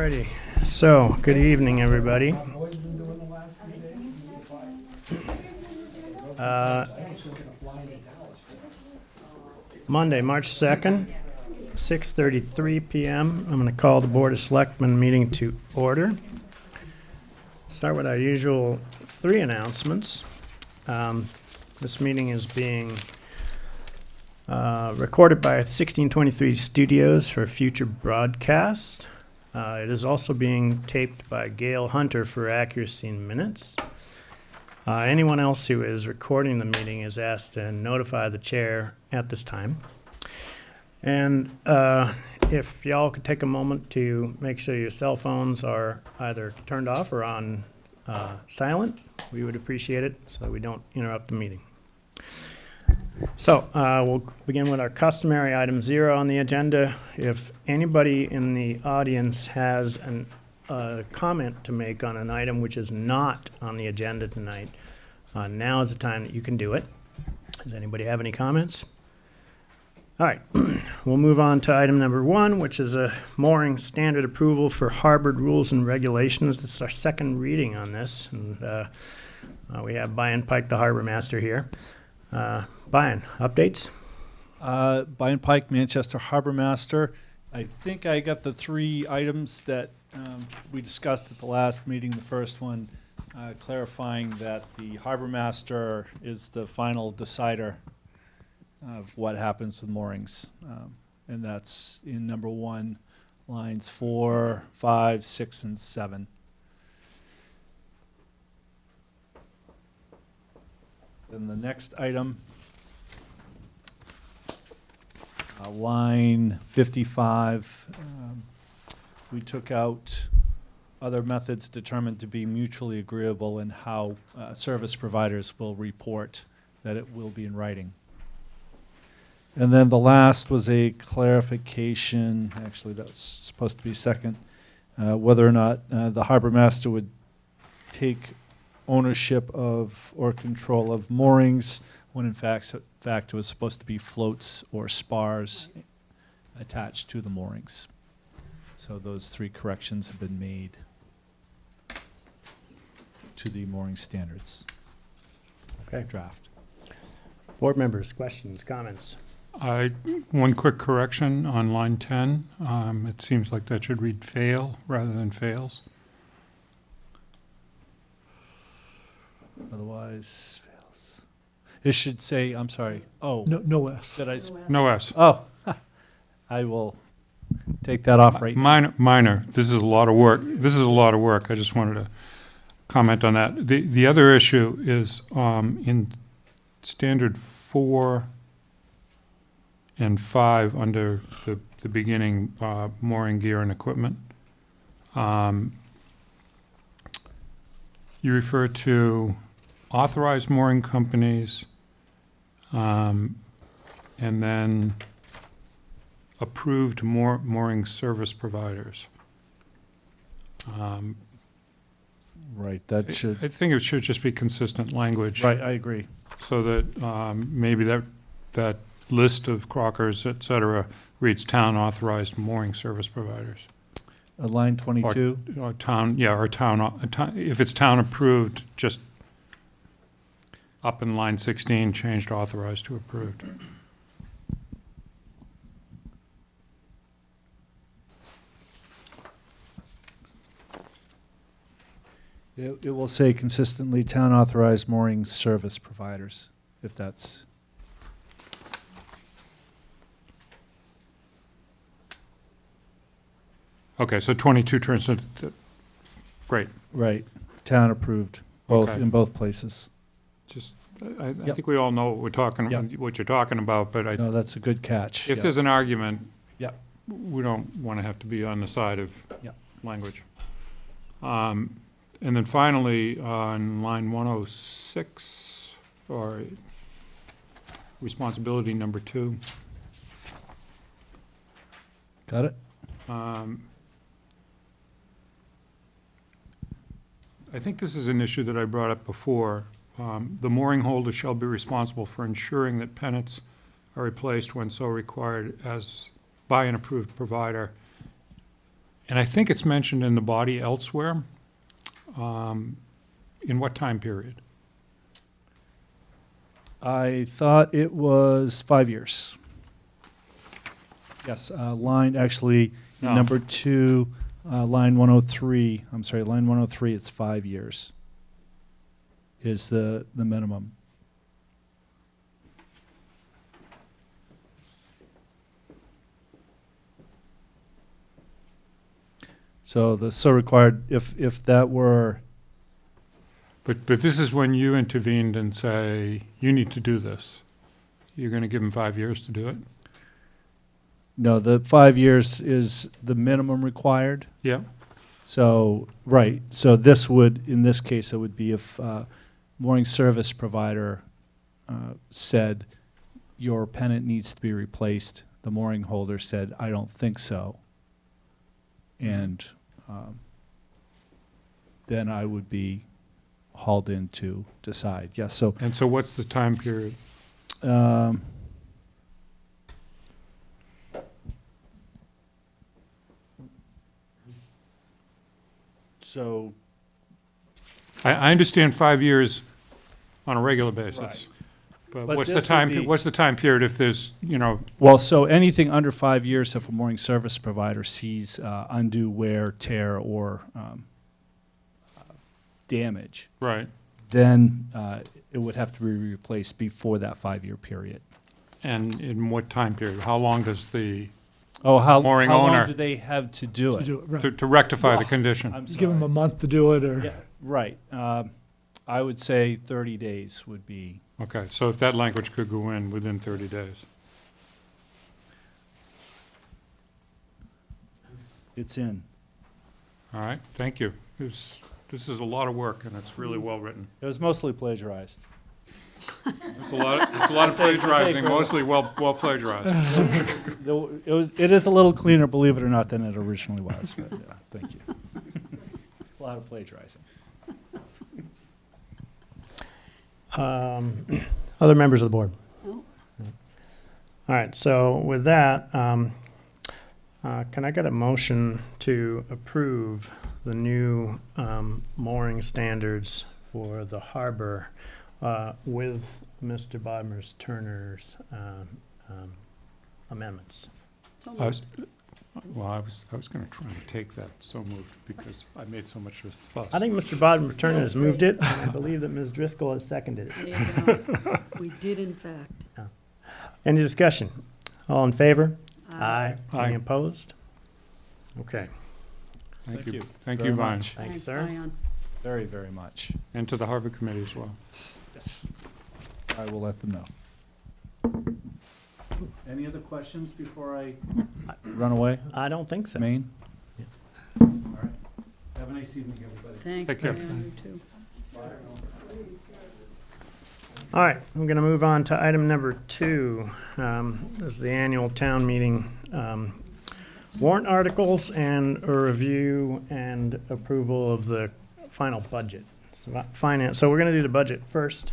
Alrighty, so good evening, everybody. Monday, March 2nd, 6:33 p.m. I'm going to call the Board of Selectmen meeting to order. Start with our usual three announcements. This meeting is being recorded by 1623 Studios for future broadcast. It is also being taped by Gail Hunter for accuracy in minutes. Anyone else who is recording the meeting is asked to notify the chair at this time. And if y'all could take a moment to make sure your cell phones are either turned off or on silent, we would appreciate it so we don't interrupt the meeting. So we'll begin with our customary item 0 on the agenda. If anybody in the audience has a comment to make on an item which is not on the agenda tonight, now is the time that you can do it. Does anybody have any comments? All right, we'll move on to item number 1, which is a mooring standard approval for harbor rules and regulations. This is our second reading on this, and we have Brian Pike, the harbor master, here. Brian, updates? Brian Pike, Manchester Harbor Master. I think I got the 3 items that we discussed at the last meeting. The first one clarifying that the Harbor Master is the final decider of what happens with moorings. And that's in number 1, lines 4, 5, 6, and 7. Then the next item, line 55, we took out other methods determined to be mutually agreeable and how service providers will report that it will be in writing. And then the last was a clarification, actually that's supposed to be second, whether or not the harbor master would take ownership of or control of moorings when in fact it was supposed to be floats or spars attached to the moorings. So those 3 corrections have been made to the mooring standards. Okay. Draft. Board members, questions, comments? One quick correction on line 10. It seems like that should read fail rather than fails. Otherwise, fails. It should say, I'm sorry. Oh, No S. did I? No S. Oh, I will take that off right now. Minor. This is a lot of work. I just wanted to comment on that. The other issue is in standard 4 and 5 under the beginning mooring gear and equipment. You refer to authorized mooring companies and then approved mooring service providers. Right, that should. I think it should just be consistent language. Right, I agree. So that maybe that list of Crockers, et cetera, reads town authorized mooring service providers. Line 22. Or town, if it's town approved, just up in line 16, changed authorized to approved. It will say consistently town authorized mooring service providers, if that's. Okay, so 22 turns into, great. Right, town approved, both Okay. in both places. Just, I Yep. think we all know what we're talking, Yep. what you're talking about, but No, that's a good catch. if Yep. there's an argument, Yep. we don't want to have to be on the side of Yep. language. And then finally, on line 106, or responsibility number 2, Got it? I think this is an issue that I brought up before. The mooring holder shall be responsible for ensuring that pennants are replaced when so required as by an approved provider And I think it's mentioned in the body elsewhere. In what time period? I thought it was 5 years. Yes, line, actually, No. number 2, line 103, I'm sorry, line 103, it's 5 years is the minimum. So the so required, if that were, But this is when you intervened and say, you need to do this. You're going to give them 5 years to do it? no, the 5 years is the minimum required. Yeah. So, right, so this would, in this case, it would be if mooring service provider said, your pennant needs to be replaced, the mooring holder said, I don't think so. And then I would be hauled in to decide, yes, so, And so what's the time period? so, I understand 5 years on a regular basis. Right. But But what's the this would time, be- what's the time period if there's, you know, well, so anything under 5 years, if a mooring service provider sees undue wear, tear, or damage, right? then it would have to be replaced before that 5-year period. And in what time period? How long does the, Oh, how Mooring long owner. do they have to do To it? do it, right. to rectify the Well, condition? I'm Give them a sorry. month to do it, or, Yeah, right. I would say 30 days would be, Okay, so if that language could go in within 30 days. it's in. All right, thank you. This is a lot of work, and it's really well-written. It was mostly plagiarized. It's a lot of plagiarizing, mostly well plagiarized. It is a little cleaner, believe it or not, than it originally was, but yeah, thank you. A lot of plagiarizing. Other members of the board? No. All right, so with that, can I get a motion to approve the new mooring standards for the harbor with Mr. Bodmer's amendments? So I was going to try and take that so moved because I made so much of a fuss. I think Mr. Bodmer has moved it, and I believe that Ms. Driscoll has seconded it. there you go. We did in fact. Any discussion? All in favor? Aye. Aye. Any opposed? Okay, Thank you. you Thank very you, Vine. much. thank you, Thanks, sir. Ion. Very, very much. And to the Harbor Committee as well. Yes. I will let them know. Any other questions before I run away? I don't think so. Maine? Yeah. All right. Have a nice evening, everybody. Thanks, Take care. Ion, you too. All right, I'm going to move on to item number 2. This is the annual town meeting warrant articles and a review and approval of the final budget. So we're going to do the budget first,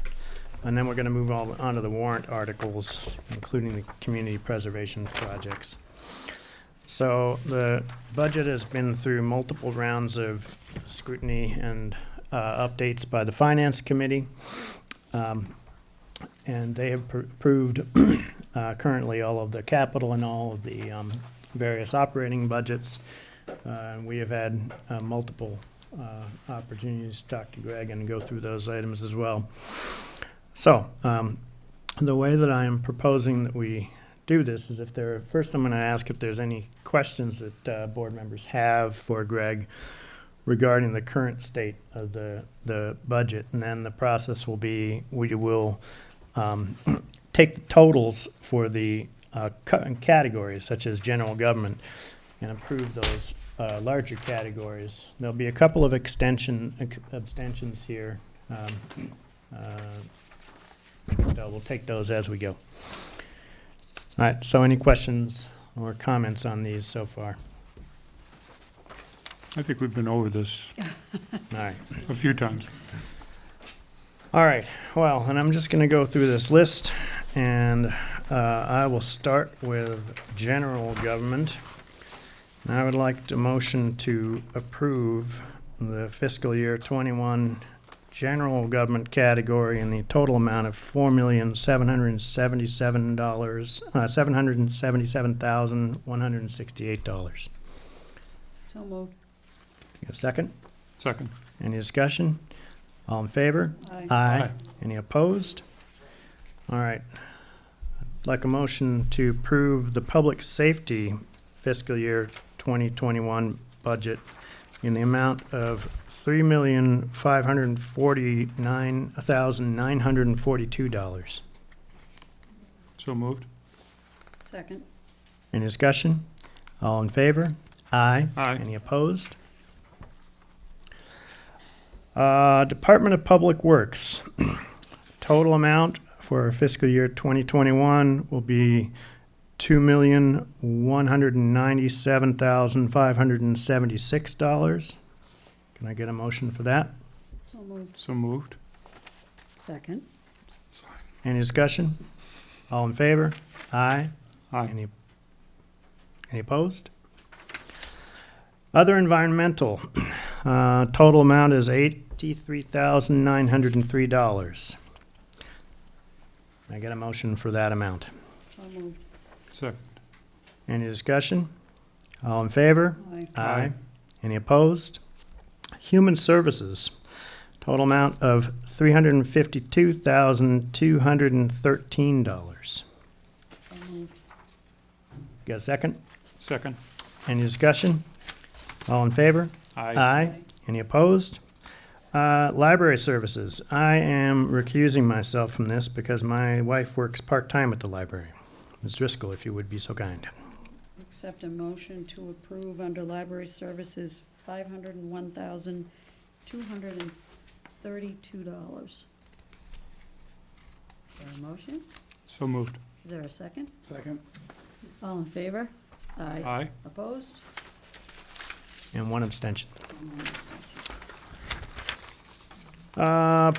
and then we're going to move on to the warrant articles, including the community preservation projects. So the budget has been through multiple rounds of scrutiny and updates by the Finance Committee. And they have approved currently all of the capital and all of the various operating budgets. We have had multiple opportunities to talk to Greg and go through those items as well. So the way that I am proposing that we do this is first I'm going to ask if there's any questions that board members have for Greg regarding the current state of the budget. And then the process will be, we will take the totals for the categories such as general government and approve those larger categories. There'll be a couple of abstentions here. We'll take those as we go. All right, so any questions or comments on these so far? I think we've been over this All right. a few times. All right, well, and I'm just going to go through this list, and I will start with general government. I would like to motion to approve the fiscal year 21 general government category in the total amount of $4,777,168. So moved. A second? Second. Any discussion? All in favor? Aye. Aye. Any opposed? All right. I'd like a motion to approve the public safety fiscal year 2021 budget in the amount of $3,549,942. So moved. Second. Any discussion? All in favor? Aye. Aye. Any opposed? Department of Public Works. Total amount for fiscal year 2021 will be $2,197,576. Can I get a motion for that? So moved. So moved. Second. Any discussion? All in favor? Aye. Aye. Any opposed? Other environmental, total amount is $83,903. Can I get a motion for that amount? So moved. Second. Any discussion? All in favor? Aye. Aye. Any opposed? Human Services, total amount of $352,213. So moved. Got a second? Second. Any discussion? All in favor? Aye. Any opposed? Library services. I am recusing myself from this because my wife works part-time at the library. Ms. Driscoll, if you would be so kind. Accept a motion to approve under library services $501,232. Is there a motion? So moved. Is there a second? Second. All in favor? Aye. Aye. Opposed? And one abstention. And one abstention.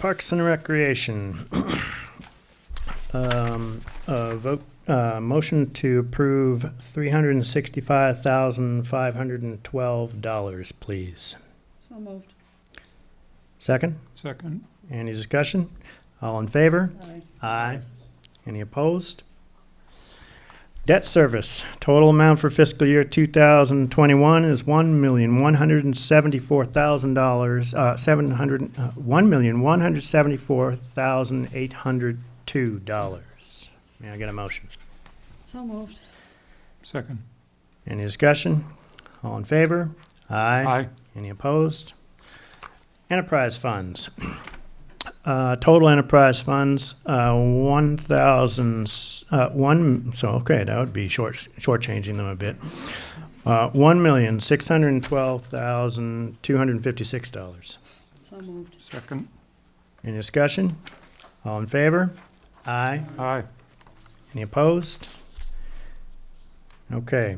Parks and Recreation. Motion to approve $365,512, please. So moved. Second? Second. Any discussion? All in favor? Aye. Aye. Any opposed? Debt service, total amount for fiscal year 2021 is $1,174,802. May I get a motion? So moved. Second. Any discussion? All in favor? Aye. Any opposed? Enterprise funds. Total enterprise funds, 1,000, okay, that would be shortchanging them a bit. $1,612,256. So moved. Second. Any discussion? All in favor? Aye. Aye. Any opposed? Okay.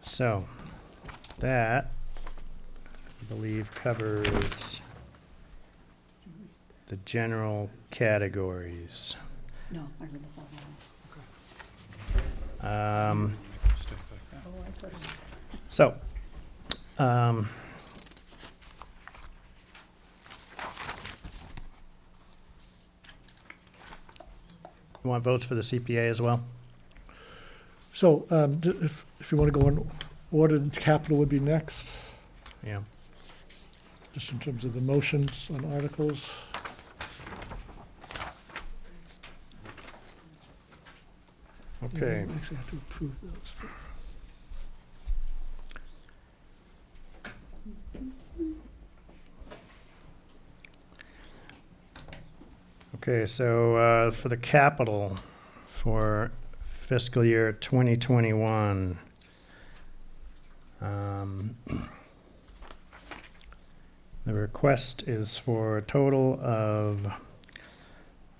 So, that, I believe, covers the general categories. No, I heard the phone. Um, Oh, I put it. So, um, you want votes for the CPA as well? So, if you want to go in order, capital would be next, Yeah. just in terms of the motions on articles. Okay. Yeah, actually have to approve those. Okay, so for the capital for fiscal year 2021, the request is for a total of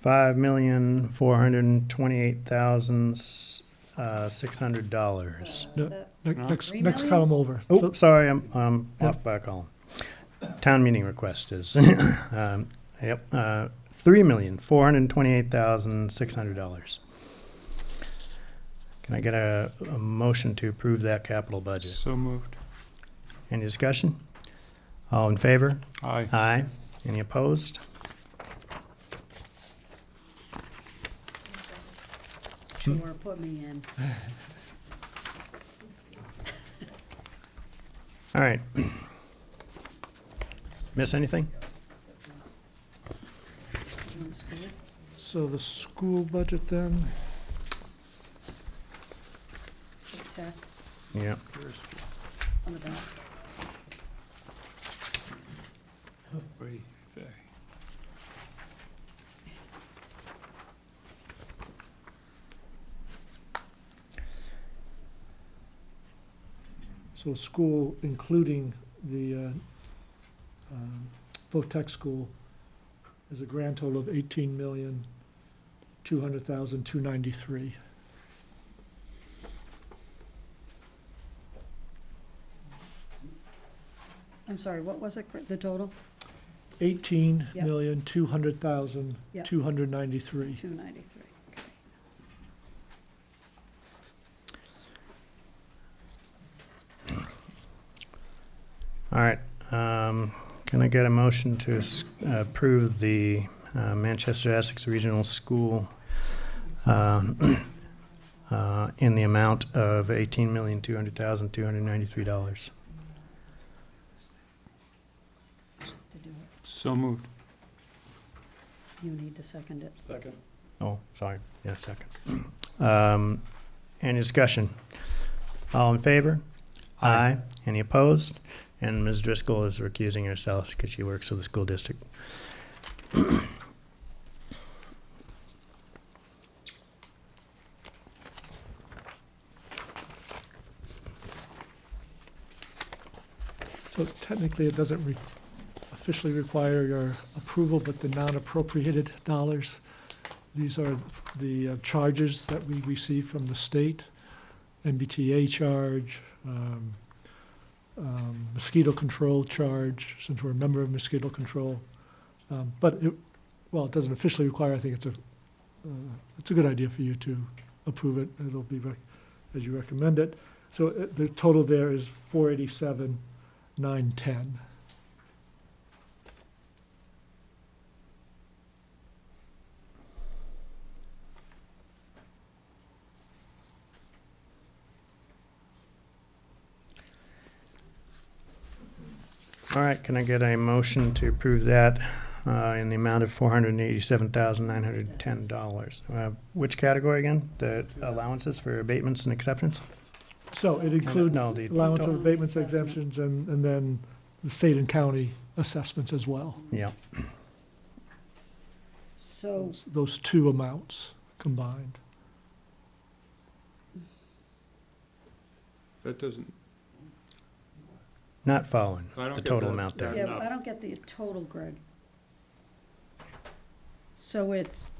$5,428,600. No. Is that Next, 3 next million? column over. Oh, So- sorry, I'm off by a column. Town meeting request is, yep, $3,428,600. Can I get a motion to approve that capital budget? So moved. Any discussion? All in favor? Aye. Aye. Any opposed? Sure, put me in. All right. Miss anything? You want school? So the school budget then, Tech, Yeah. on the back. so school, including the VOTEC school, is a grand total of 18,200,293. I'm sorry, what was it, the total? 18,200,293. 293. Okay. All right. Can I get a motion to approve the Manchester Essex Regional School in the amount of $18,200,293? To do it. So moved. You need to second it. Second. Oh, sorry. Yeah, second. Any discussion? All in favor? Aye. Any opposed? And Ms. Driscoll is recusing herself because she works for the school district. So technically, it doesn't officially require your approval, but the non-appropriated dollars, these are the charges that we receive from the state, MBTA charge, mosquito control charge, since we're a member of mosquito control. But it doesn't officially require, I think it's a good idea for you to approve it. It'll be as you recommend it. So the total there is 487,910. All right, can I get a motion to approve that in the amount of $487,910? Which category again? The allowances for abatements and exceptions? So it includes No, the allowance of total abatements, assessment. exemptions, and then the state and county assessments as well. Yeah. So, Those two amounts combined. That doesn't, Not following I don't the get total that. amount there. yeah, no. I don't get the total, Greg. So it's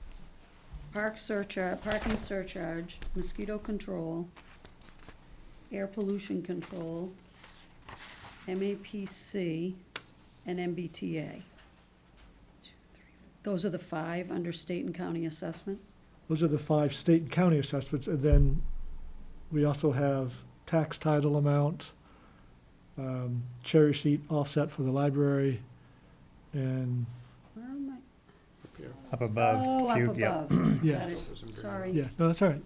parking surcharge, mosquito control, air pollution control, MAPC, and MBTA. Those are the 5 under state and county assessment? Those are the 5 state and county assessments, and then we also have tax title amount, cherry sheet offset for the library, and, Where am I? Up above. Oh, up cube, yeah. above. Got yes, it. Sorry. yeah, no, that's all right.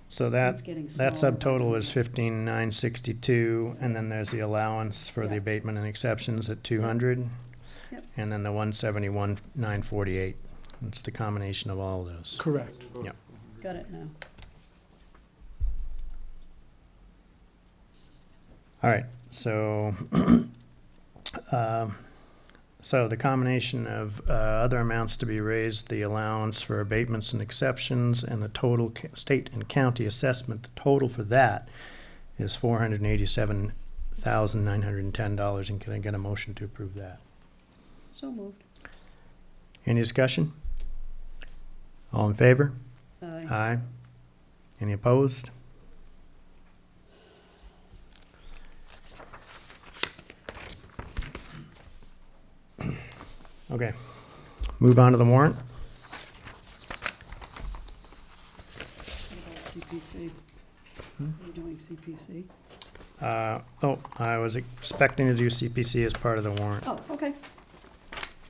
So It's that, getting that smaller. subtotal is 15,962, and then there's the allowance for the Yeah. abatement and exceptions at 200. Yep. And then the 171,948. It's the combination of all of those. Correct. Got it now. All right, so, so the combination of other amounts to be raised, the allowance for abatements and exceptions, and the total state and county assessment, the total for that is $487,910, and can I get a motion to approve that? So moved. Any discussion? All in favor? Aye. Aye. Any opposed? Okay, move on to the warrant. What about CPC? CPC. Are you doing CPC? I was expecting to do CPC as part of the warrant Oh, okay,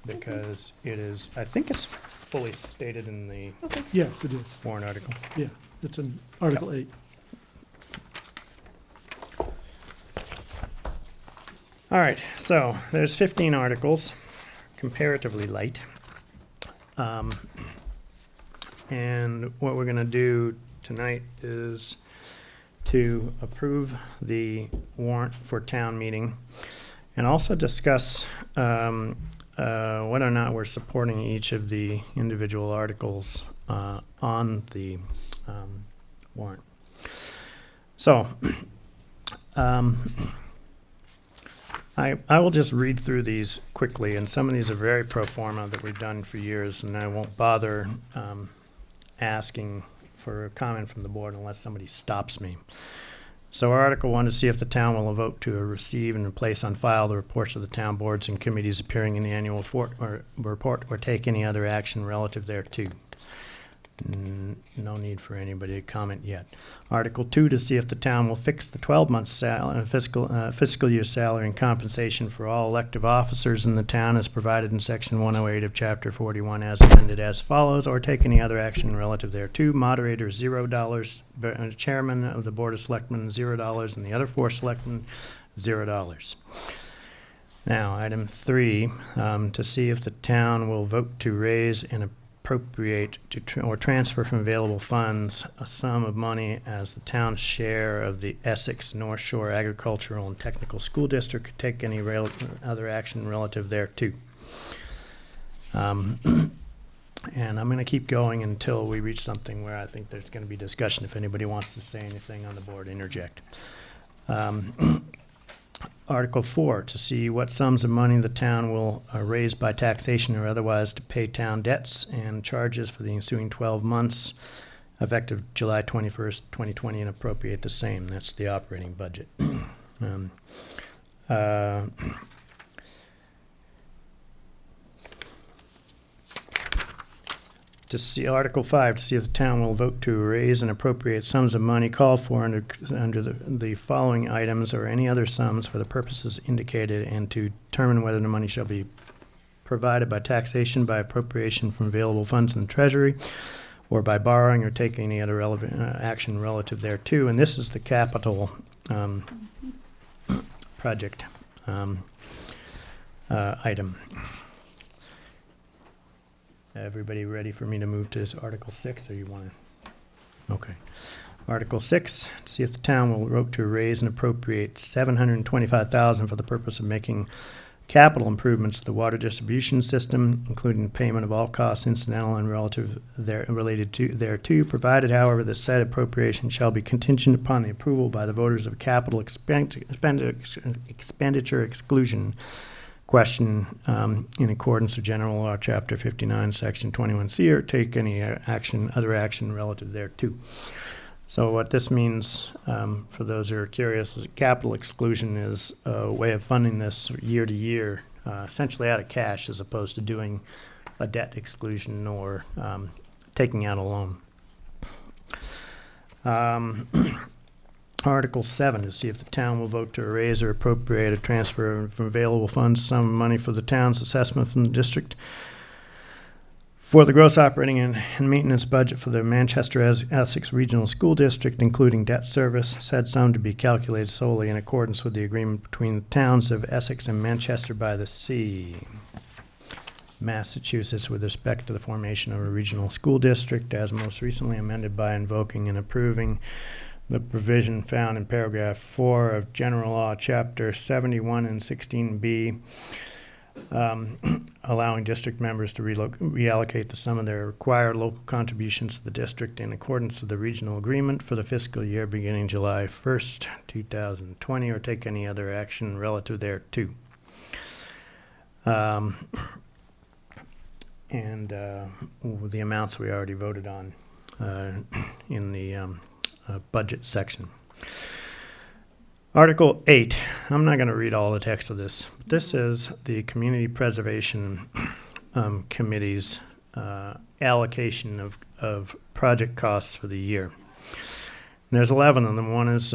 because it is, I think it's fully stated in the okay. Yes, it is. warrant article. Yeah, it's in Article 8. All right, so there's 15 articles, comparatively light. And what we're gonna do tonight is to approve the warrant for town meeting and also discuss whether or not we're supporting each of the individual articles on the warrant. So, I will just read through these quickly, and some of these are very pro forma that we've done for years, and I won't bother asking for a comment from the board unless somebody stops me. So Article 1, to see if the town will vote to receive and place on file the reports of the town boards and committees appearing in the annual report or take any other action relative thereto. No need for anybody to comment yet. Article 2, to see if the town will fix the 12-month fiscal year salary and compensation for all elective officers in the town as provided in Section 108 of Chapter 41 as amended as follows, or take any other action relative thereto. Moderator, $0. Chairman of the Board of Selectmen, $0. And the other 4 selectmen, $0. Now, item 3, to see if the town will vote to raise and appropriate or transfer from available funds a sum of money as the town's share of the Essex North Shore Agricultural and Technical School District could take any other action relative thereto. And I'm going to keep going until we reach something where I think there's going to be discussion. If anybody wants to say anything on the board, interject. Article 4, to see what sums of money the town will raise by taxation or otherwise to pay town debts and charges for the ensuing 12 months, effective July 21st, 2020, and appropriate the same. That's the operating budget. To see Article 5, to see if the town will vote to raise and appropriate sums of money called for under the following items or any other sums for the purposes indicated, and to determine whether the money shall be provided by taxation, by appropriation from available funds in the treasury, or by borrowing or taking any other relevant action relative thereto. And this is the capital project item. Everybody ready for me to move to Article 6, or you want to? Okay. Article 6, to see if the town will vote to raise and appropriate $725,000 for the purpose of making capital improvements to the water distribution system, including payment of all costs incidental and related thereto, provided, however, the said appropriation shall be contingent upon the approval by the voters of capital expenditure exclusion question in accordance with General Law, Chapter 59, Section 21C, or take any other action relative thereto. So what this means, for those who are curious, is capital exclusion is a way of funding this year to year, essentially out of cash, as opposed to doing a debt exclusion or taking out a loan. Article 7, to see if the town will vote to raise or appropriate a transfer from available funds some money for the town's assessment from the district for the gross operating and maintenance budget for the Manchester Essex Regional School District, including debt service, said sum to be calculated solely in accordance with the agreement between the towns of Essex and Manchester by the Sea, Massachusetts, with respect to the formation of a regional school district, as most recently amended by invoking and approving the provision found in paragraph 4 of General Law, Chapter 71 and 16B, allowing district members to reallocate the sum of their required local contributions to the district in accordance with the regional agreement for the fiscal year beginning July 1st, 2020, or take any other action relative thereto. And the amounts we already voted on in the budget section. Article 8, I'm not going to read all the text of this. This is the Community Preservation Committee's allocation of project costs for the year. there's 11 of them. One is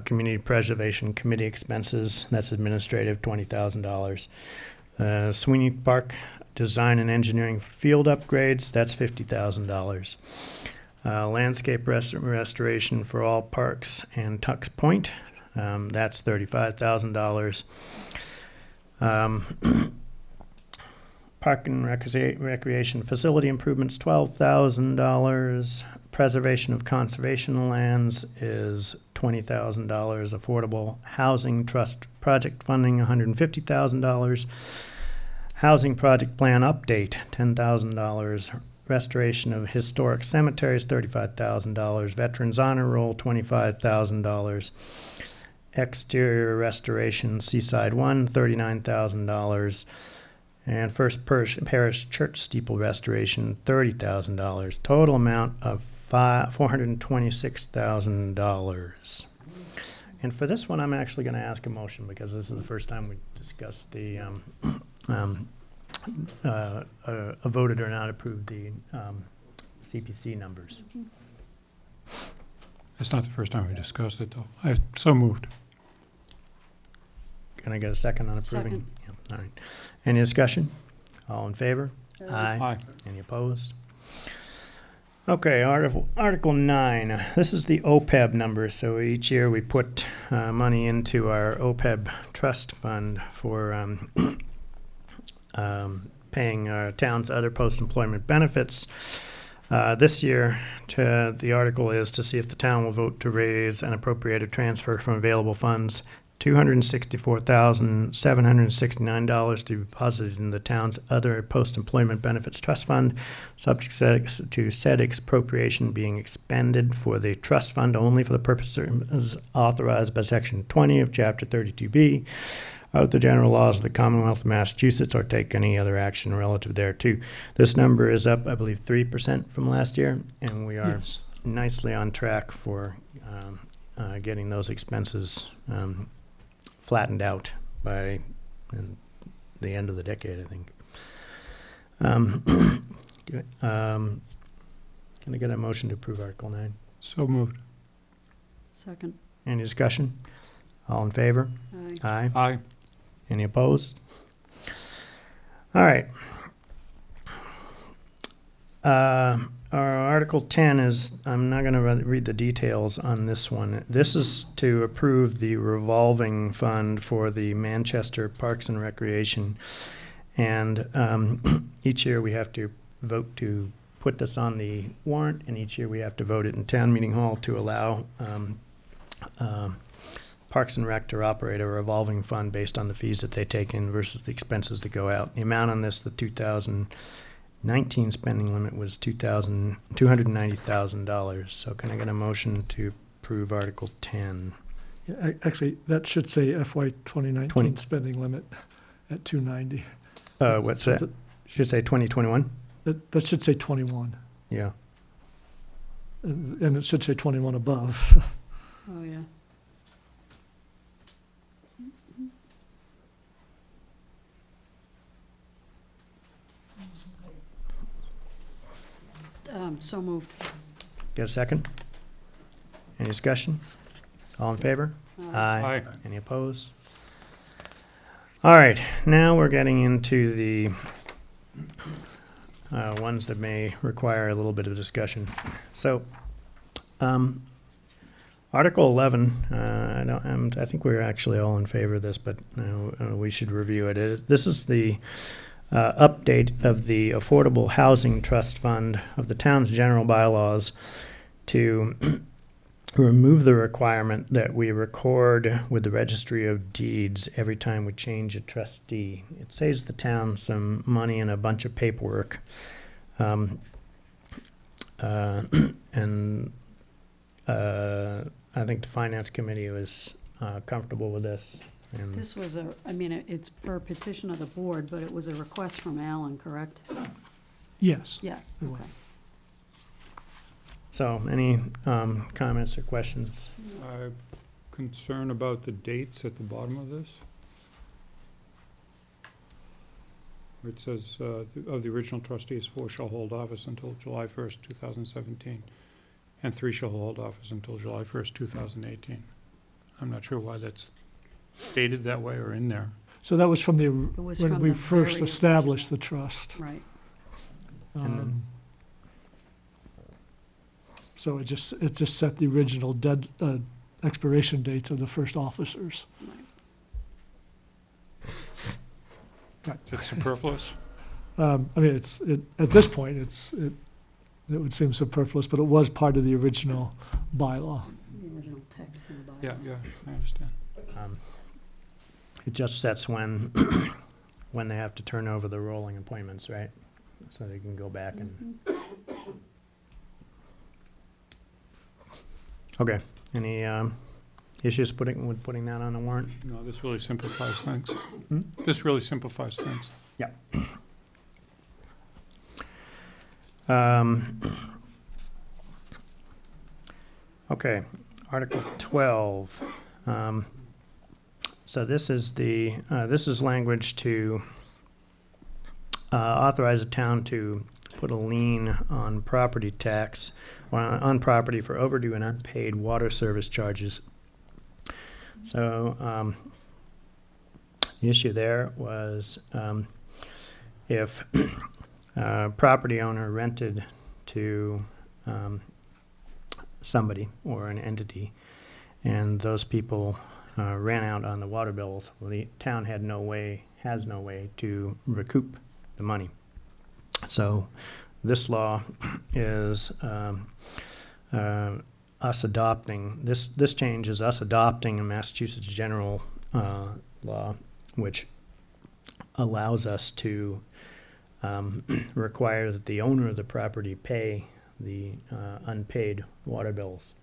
Community Preservation Committee expenses. That's administrative, $20,000. Sweeney Park Design and Engineering Field upgrades. That's $50,000. Landscape restoration for all parks and Tux Point. That's $35,000. Park and recreation facility improvements, $12,000. Preservation of conservation lands is $20,000. Affordable housing trust project funding, $150,000. Housing project plan update, $10,000. Restoration of historic cemeteries, $35,000. Veterans honor roll, $25,000. Exterior restoration, Seaside 1, $39,000. And First Parish Church steeple restoration, $30,000. Total amount of $426,000. And for this one, I'm actually going to ask a motion because this is the first time we discussed the voted or not approved the CPC numbers. It's not the first time we discussed it, though. I so moved. Can I get a second on approving? Second. Yeah, all right. Any discussion? All in favor? Aye. Any opposed? Okay, Article 9. This is the OPEB number. So each year we put money into our OPEB trust fund for paying our town's other post-employment benefits. This year, the article is to see if the town will vote to raise and appropriate a transfer from available funds $264,769 to be deposited in the town's other post-employment benefits trust fund, subject to said expropriation being expended for the trust fund only for the purposes authorized by Section 20 of Chapter 32B of the general laws of the Commonwealth of Massachusetts, or take any other action relative thereto. This number is up, I believe, 3% from last year, and we are Yes. nicely on track for getting those expenses flattened out by the end of the decade, I think. Can I get a motion to approve Article 9? So moved. Second. Any discussion? All in favor? Aye. Aye. Aye. Any opposed? All right. Our Article 10 is, I'm not going to read the details on this one. This is to approve the revolving fund for the Manchester Parks and Recreation. And each year we have to vote to put this on the warrant, and each year we have to vote it in town meeting hall to allow Parks and Rec to operate a revolving fund based on the fees that they take in versus the expenses that go out. The amount on this, the 2019 spending limit was $290,000. So can I get a motion to approve Article 10? Yeah, actually, that should say FY 2019 20. spending limit at 290. What's that? Should say 2021? That should say 21, Yeah. and it should say 21 above. Oh, yeah. So moved. Get a second? Any discussion? All in favor? Aye. Any opposed? All right, now we're getting into the ones that may require a little bit of discussion. So, Article 11, I think we're actually all in favor of this, but we should review it. This is the update of the Affordable Housing Trust Fund of the town's general bylaws to remove the requirement that we record with the Registry of Deeds every time we change a trustee. It saves the town some money and a bunch of paperwork. And I think the Finance Committee was comfortable with this. And This was it's per petition of the board, but it was a request from Alan, correct? Yes. Yeah, It was. okay. so, any comments or questions? Concern about the dates at the bottom of this? Where it says, of the original trustees, 4 shall hold office until July 1st, 2017. and 3 shall hold office until July 1st, 2018. I'm not sure why that's stated that way or in there. So that was from the, It was when from we the first very established the original. trust. Right. Um, So it just set the original expiration dates of the first officers. Right. Is it superfluous? I mean, at this point, it would seem superfluous, but it was part of the original bylaw. The original text in the bylaw. Yeah, I understand. It just sets when, when they have to turn over the rolling appointments, right? So they can go back and, Mhm. okay. Any issues with putting that on the warrant? No, this really simplifies things. Hmm? This really simplifies things. Okay, Article 12. So this is this is language to authorize a town to put a lien on property tax, or on property for overdue and unpaid water service charges. So the issue there was if a property owner rented to somebody or an entity, and those people ran out on the water bills, well, the town has no way to recoup the money. So this law is us adopting, this change is us adopting a Massachusetts general law, which allows us to require that the owner of the property pay the unpaid water bills.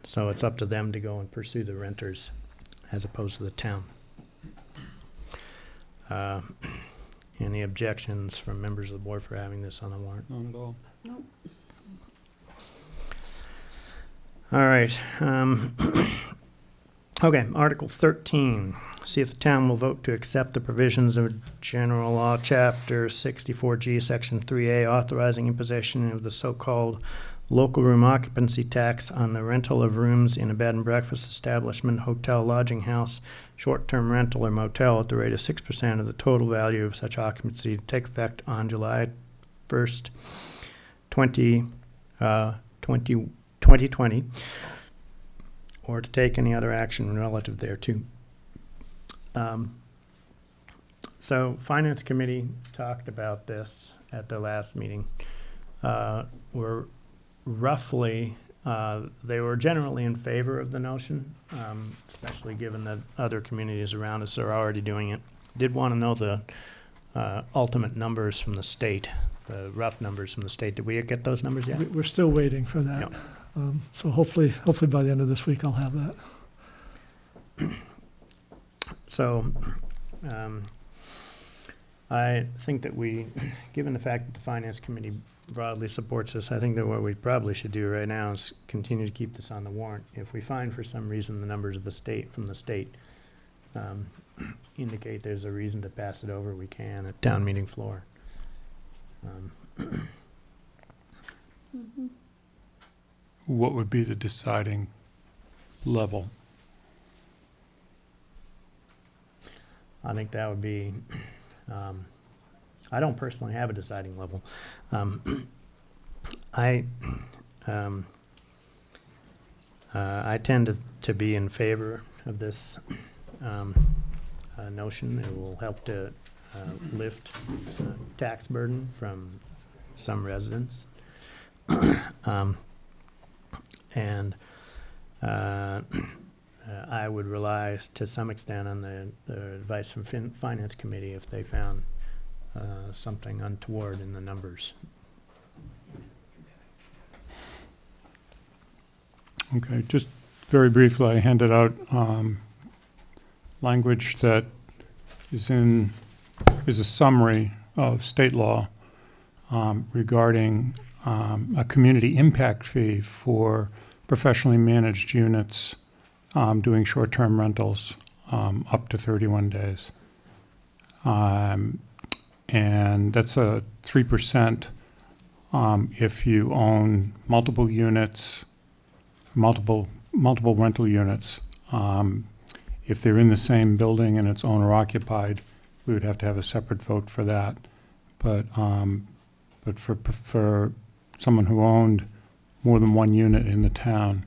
So it's up to them to go and pursue the renters as opposed to the town. Any objections from members of the board for having this on the warrant? None at all. Nope. All right. Okay, Article 13. See if the town will vote to accept the provisions of General Law, Chapter 64G, Section 3A, authorizing imposition of the so-called local room occupancy tax on the rental of rooms in a bed and breakfast establishment, hotel, lodging house, short-term rental, or motel at the rate of 6% of the total value of such occupancy to take effect on July 1st, 2020, or to take any other action relative thereto. So Finance Committee talked about this at the last meeting. We're roughly, they were generally in favor of the notion, especially given that other communities around us are already doing it. Did want to know the ultimate numbers from the state, the rough numbers from the state. Did we get those numbers yet? We're still waiting for that. So hopefully by the end of this week, I'll have that. So I think that given the fact that the Finance Committee broadly supports this, I think that what we probably should do right now is continue to keep this on the warrant. If we find for some reason the numbers of the state indicate there's a reason to pass it over, we can at town meeting floor. Mhm. What would be the deciding level? I think that would be, I don't personally have a deciding level. I tend to be in favor of this notion. It will help to lift tax burden from some residents. And I would rely to some extent on the advice from Finance Committee if they found something untoward in the numbers. Okay, just very briefly, I handed out language that is a summary of state law regarding a community impact fee for professionally managed units doing short-term rentals up to 31 days. And that's a 3% If you own multiple units, multiple rental units, if they're in the same building and it's owner occupied, we would have to have a separate vote for that. But for someone who owned more than one unit in the town,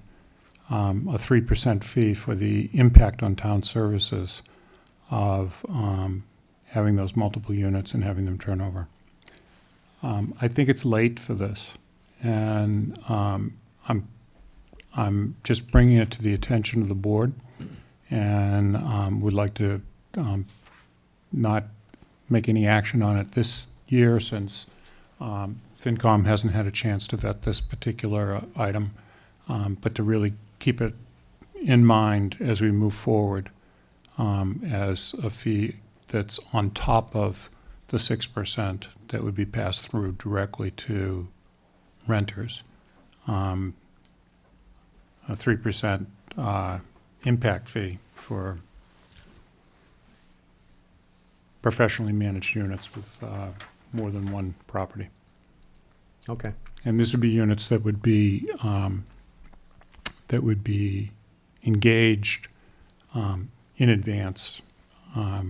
a 3% fee for the impact on town services of having those multiple units and having them turn over. I think it's late for this, and I'm just bringing it to the attention of the board, and would like to not make any action on it this year since FinCom hasn't had a chance to vet this particular item, but to really keep it in mind as we move forward as a fee that's on top of the 6% that would be passed through directly to renters. A 3% impact fee for professionally managed units with more than one property. Okay. And this would be units that would be engaged in advance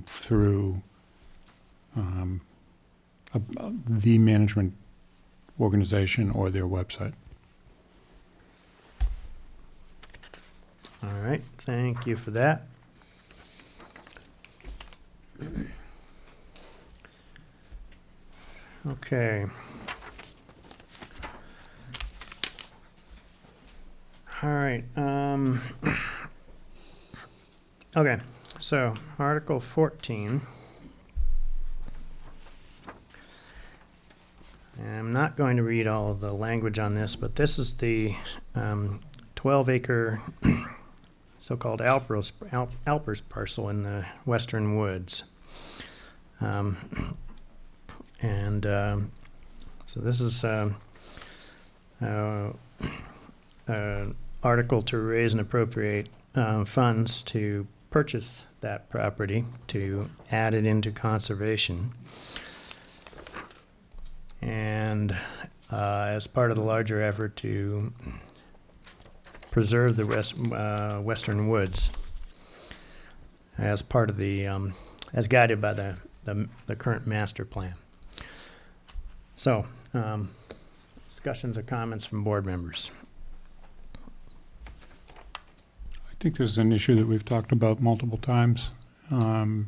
through the management organization or their website. All right, thank you for that. Okay. All right, okay, so Article 14. I'm not going to read all of the language on this, but this is the 12-acre so-called Alpers parcel in the western woods. So this is article to raise and appropriate funds to purchase that property, to add it into conservation. And as part of the larger effort to preserve the western woods, as part of the, as guided by the current master plan. So, discussions or comments from board members? I think this is an issue that we've talked about multiple times. And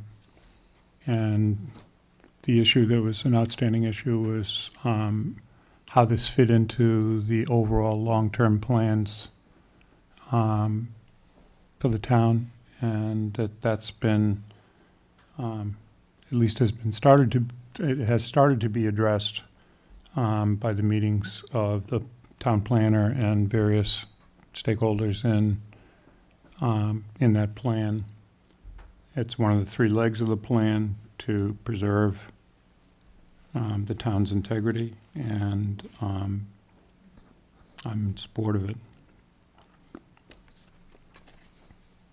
the issue that was an outstanding issue was how this fit into the overall long-term plans for the town, and that's been, at least it has started to be addressed by the meetings of the town planner and various stakeholders in that plan. It's one of the three legs of the plan to preserve the town's integrity, and I'm in support of it.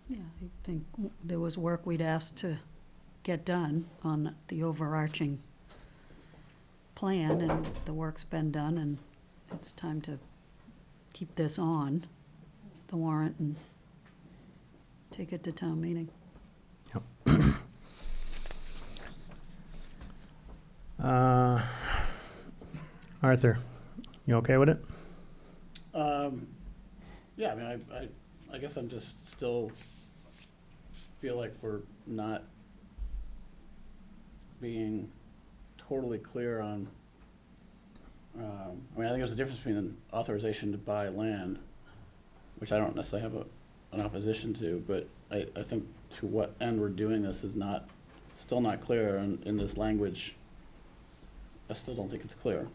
Yeah, I think there was work we'd asked to get done on the overarching plan, and the work's been done, and it's time to keep this on the warrant and take it to town meeting. Arthur, you okay with it? Yeah, I mean, I guess I'm just still feel like we're not being totally clear on, I mean, I think there's a difference between an authorization to buy land, which I don't necessarily have an opposition to, but I think to what end we're doing this is still not clear in this language. I still don't think it's clear.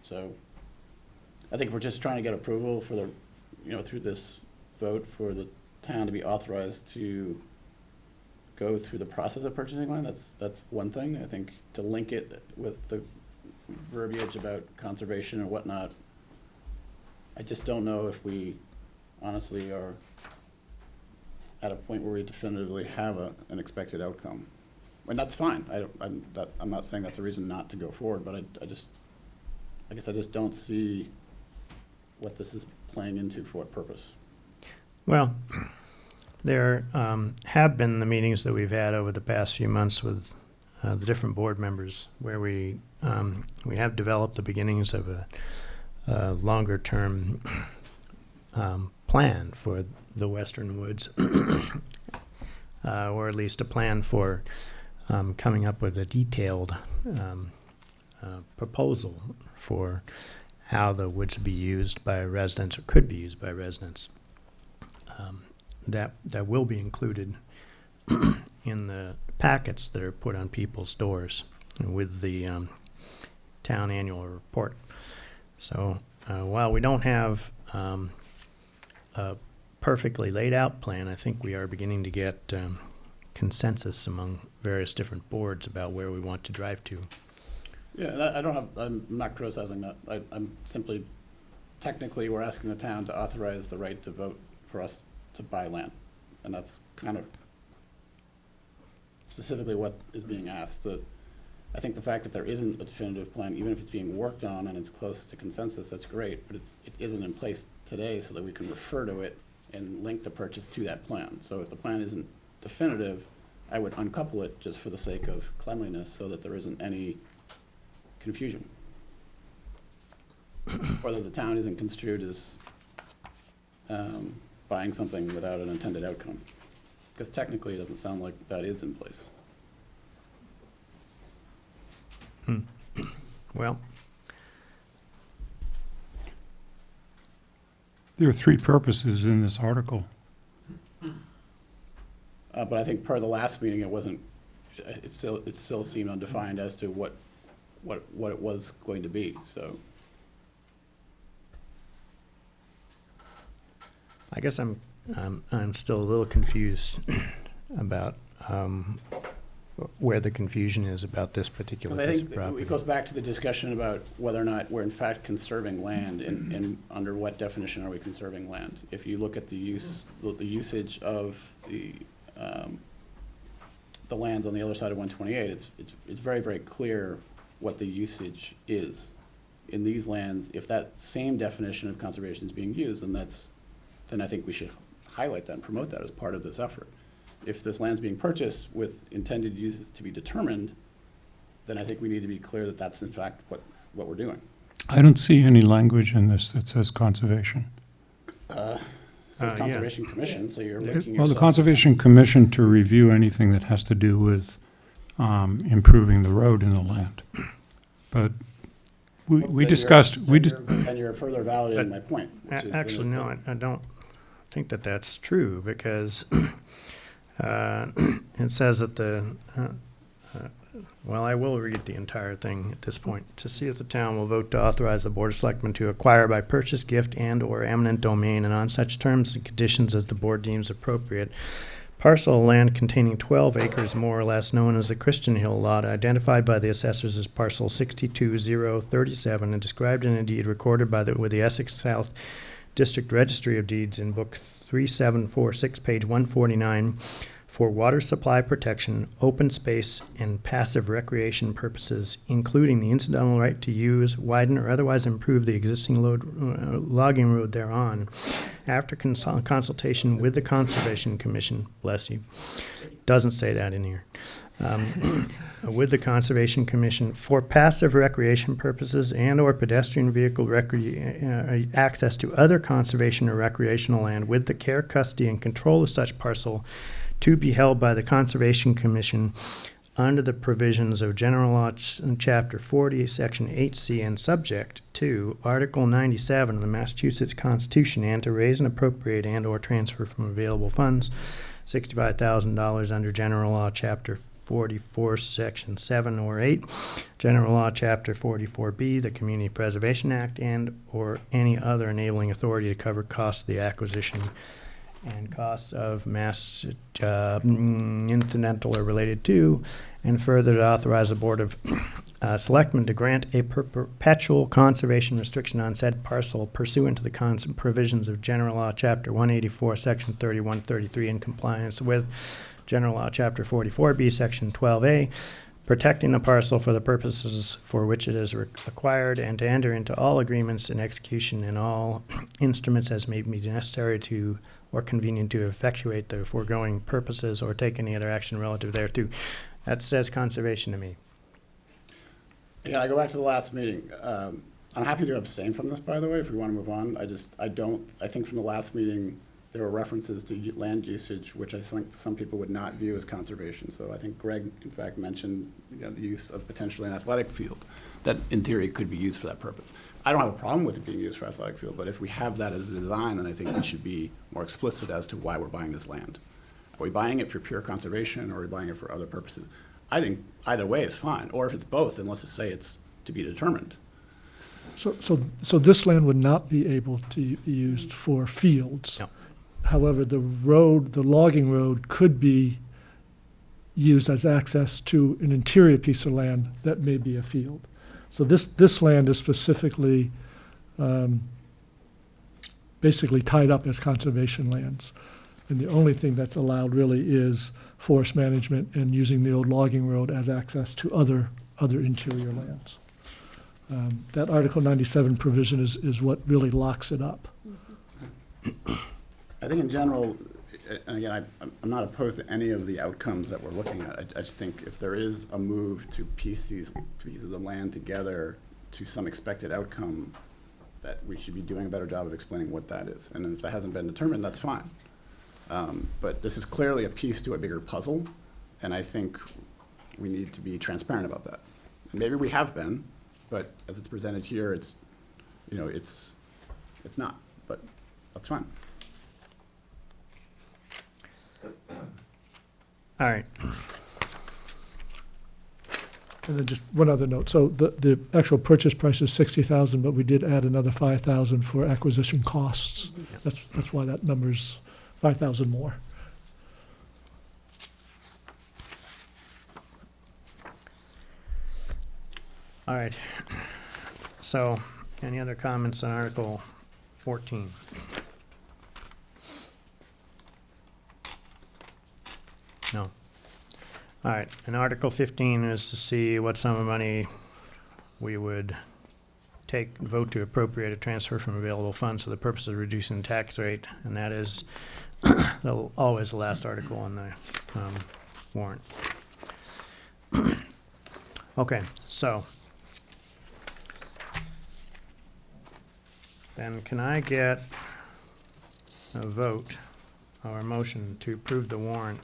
So I think if we're just trying to get approval for the, through this vote for the town to be authorized to go through the process of purchasing land, that's one thing. I think to link it with the verbiage about conservation and whatnot, I just don't know if we honestly are at a point where we definitively have an expected outcome. And that's fine. I'm not saying that's a reason not to go forward, but I guess I just don't see what this is playing into for what purpose. Well, there have been the meetings that we've had over the past few months with the different board members where we have developed the beginnings of a longer-term plan for the Western Woods, or at least a plan for coming up with a detailed proposal for how the woods would be used by residents or could be used by residents. That will be included in the packets that are put on people's doors with the town annual report. So while we don't have a perfectly laid out plan, I think we are beginning to get consensus among various different boards about where we want to drive to. Yeah, I'm not criticizing that. I'm simply, technically, we're asking the town to authorize the right to vote for us to buy land. And that's kind of specifically what is being asked. I think the fact that there isn't a definitive plan, even if it's being worked on and it's close to consensus, that's great, but it isn't in place today so that we can refer to it and link the purchase to that plan. So if the plan isn't definitive, I would uncouple it just for the sake of cleanliness so that there isn't any confusion. Or that the town isn't construed as buying something without an intended outcome. Because technically it doesn't sound like that is in place. Well, There are three purposes in this article. But I think per the last meeting, it still seemed undefined as to what it was going to be, so. I guess I'm still a little confused about where the confusion is about this particular Because I piece of think property. it goes back to the discussion about whether or not we're in fact conserving land, and under what definition are we conserving land? If you look at the usage of the lands on the other side of 128, it's very, very clear what the usage is. In these lands, if that same definition of conservation is being used, then I think we should highlight that and promote that as part of this effort. If this land's being purchased with intended uses to be determined, then I think we need to be clear that that's in fact what we're doing. I don't see any language in this that says conservation. It says Yeah. Conservation Commission, so you're making Well, the yourself. Conservation Commission to review anything that has to do with improving the road in the land. But we discussed, And you're further validating my point. which is that Actually, no, I don't think that that's true, because it says that well, I will read the entire thing at this point. To see if the town will vote to authorize the Board of Selectmen to acquire by purchase, gift, and/or eminent domain, and on such terms and conditions as the board deems appropriate, parcel of land containing 12 acres more or less, known as the Christian Hill lot, identified by the assessors as parcel 62037 and described in a deed recorded with the Essex South District Registry of Deeds in Book 3746, page 149, for water supply protection, open space, and passive recreation purposes, including the incidental right to use, widen, or otherwise improve the existing logging road thereon, after consultation with the Conservation Commission. Bless you. Doesn't say that in here. With the Conservation Commission for passive recreation purposes and/or pedestrian vehicle access to other conservation or recreational land with the care, custody, and control of such parcel to be held by the Conservation Commission under the provisions of General Law Chapter 40, Section 8C, and subject to Article 97 of the Massachusetts Constitution, and to raise and appropriate and/or transfer from available funds $65,000 under General Law Chapter 44, Section 7 or 8, General Law Chapter 44B, the Community Preservation Act, and/or any other enabling authority to cover costs of the acquisition and costs of mass incidental or related to, and further to authorize the Board of Selectmen to grant a perpetual conservation restriction on said parcel pursuant to the provisions of General Law Chapter 184, Section 3133, in compliance with General Law Chapter 44B, Section 12A, protecting the parcel for the purposes for which it is acquired, and to enter into all agreements and execution in all instruments as may be necessary to or convenient to effectuate the foregoing purposes or take any other action relative thereto. That says conservation to me. Again, I go back to the last meeting. I'm happy to abstain from this, by the way, if we want to move on. I think from the last meeting, there were references to land usage, which I think some people would not view as conservation. So I think Greg, in fact, mentioned the use of potentially an athletic field that, in theory, could be used for that purpose. I don't have a problem with it being used for athletic field, but if we have that as a design, then I think we should be more explicit as to why we're buying this land. Are we buying it for pure conservation, or are we buying it for other purposes? I think either way is fine, or if it's both, then let's just say it's to be determined. So this land would not be able to be used for fields. No. However, the logging road could be used as access to an interior piece of land that may be a field. So this land is specifically, basically tied up as conservation lands. And the only thing that's allowed really is forest management and using the old logging road as access to other interior lands. That Article 97 provision is what really locks it up. I think in general, and again, I'm not opposed to any of the outcomes that we're looking at. I just think if there is a move to piece these pieces of land together to some expected outcome, that we should be doing a better job of explaining what that is. And if that hasn't been determined, that's fine. But this is clearly a piece to a bigger puzzle, and I think we need to be transparent about that. And maybe we have been, but as it's presented here, it's not, but that's fine. All right. And then just one other note. So the actual purchase price is 60,000, but we did add another 5,000 for acquisition costs. That's why that number's 5,000 more. All right. So, any other comments on Article 14? No. All right, and Article 15 is to see what sum of money we would vote to appropriate or transfer from available funds for the purpose of reducing the tax rate, and that is always the last article on the warrant. Okay, so then can I get a vote or a motion to approve the warrant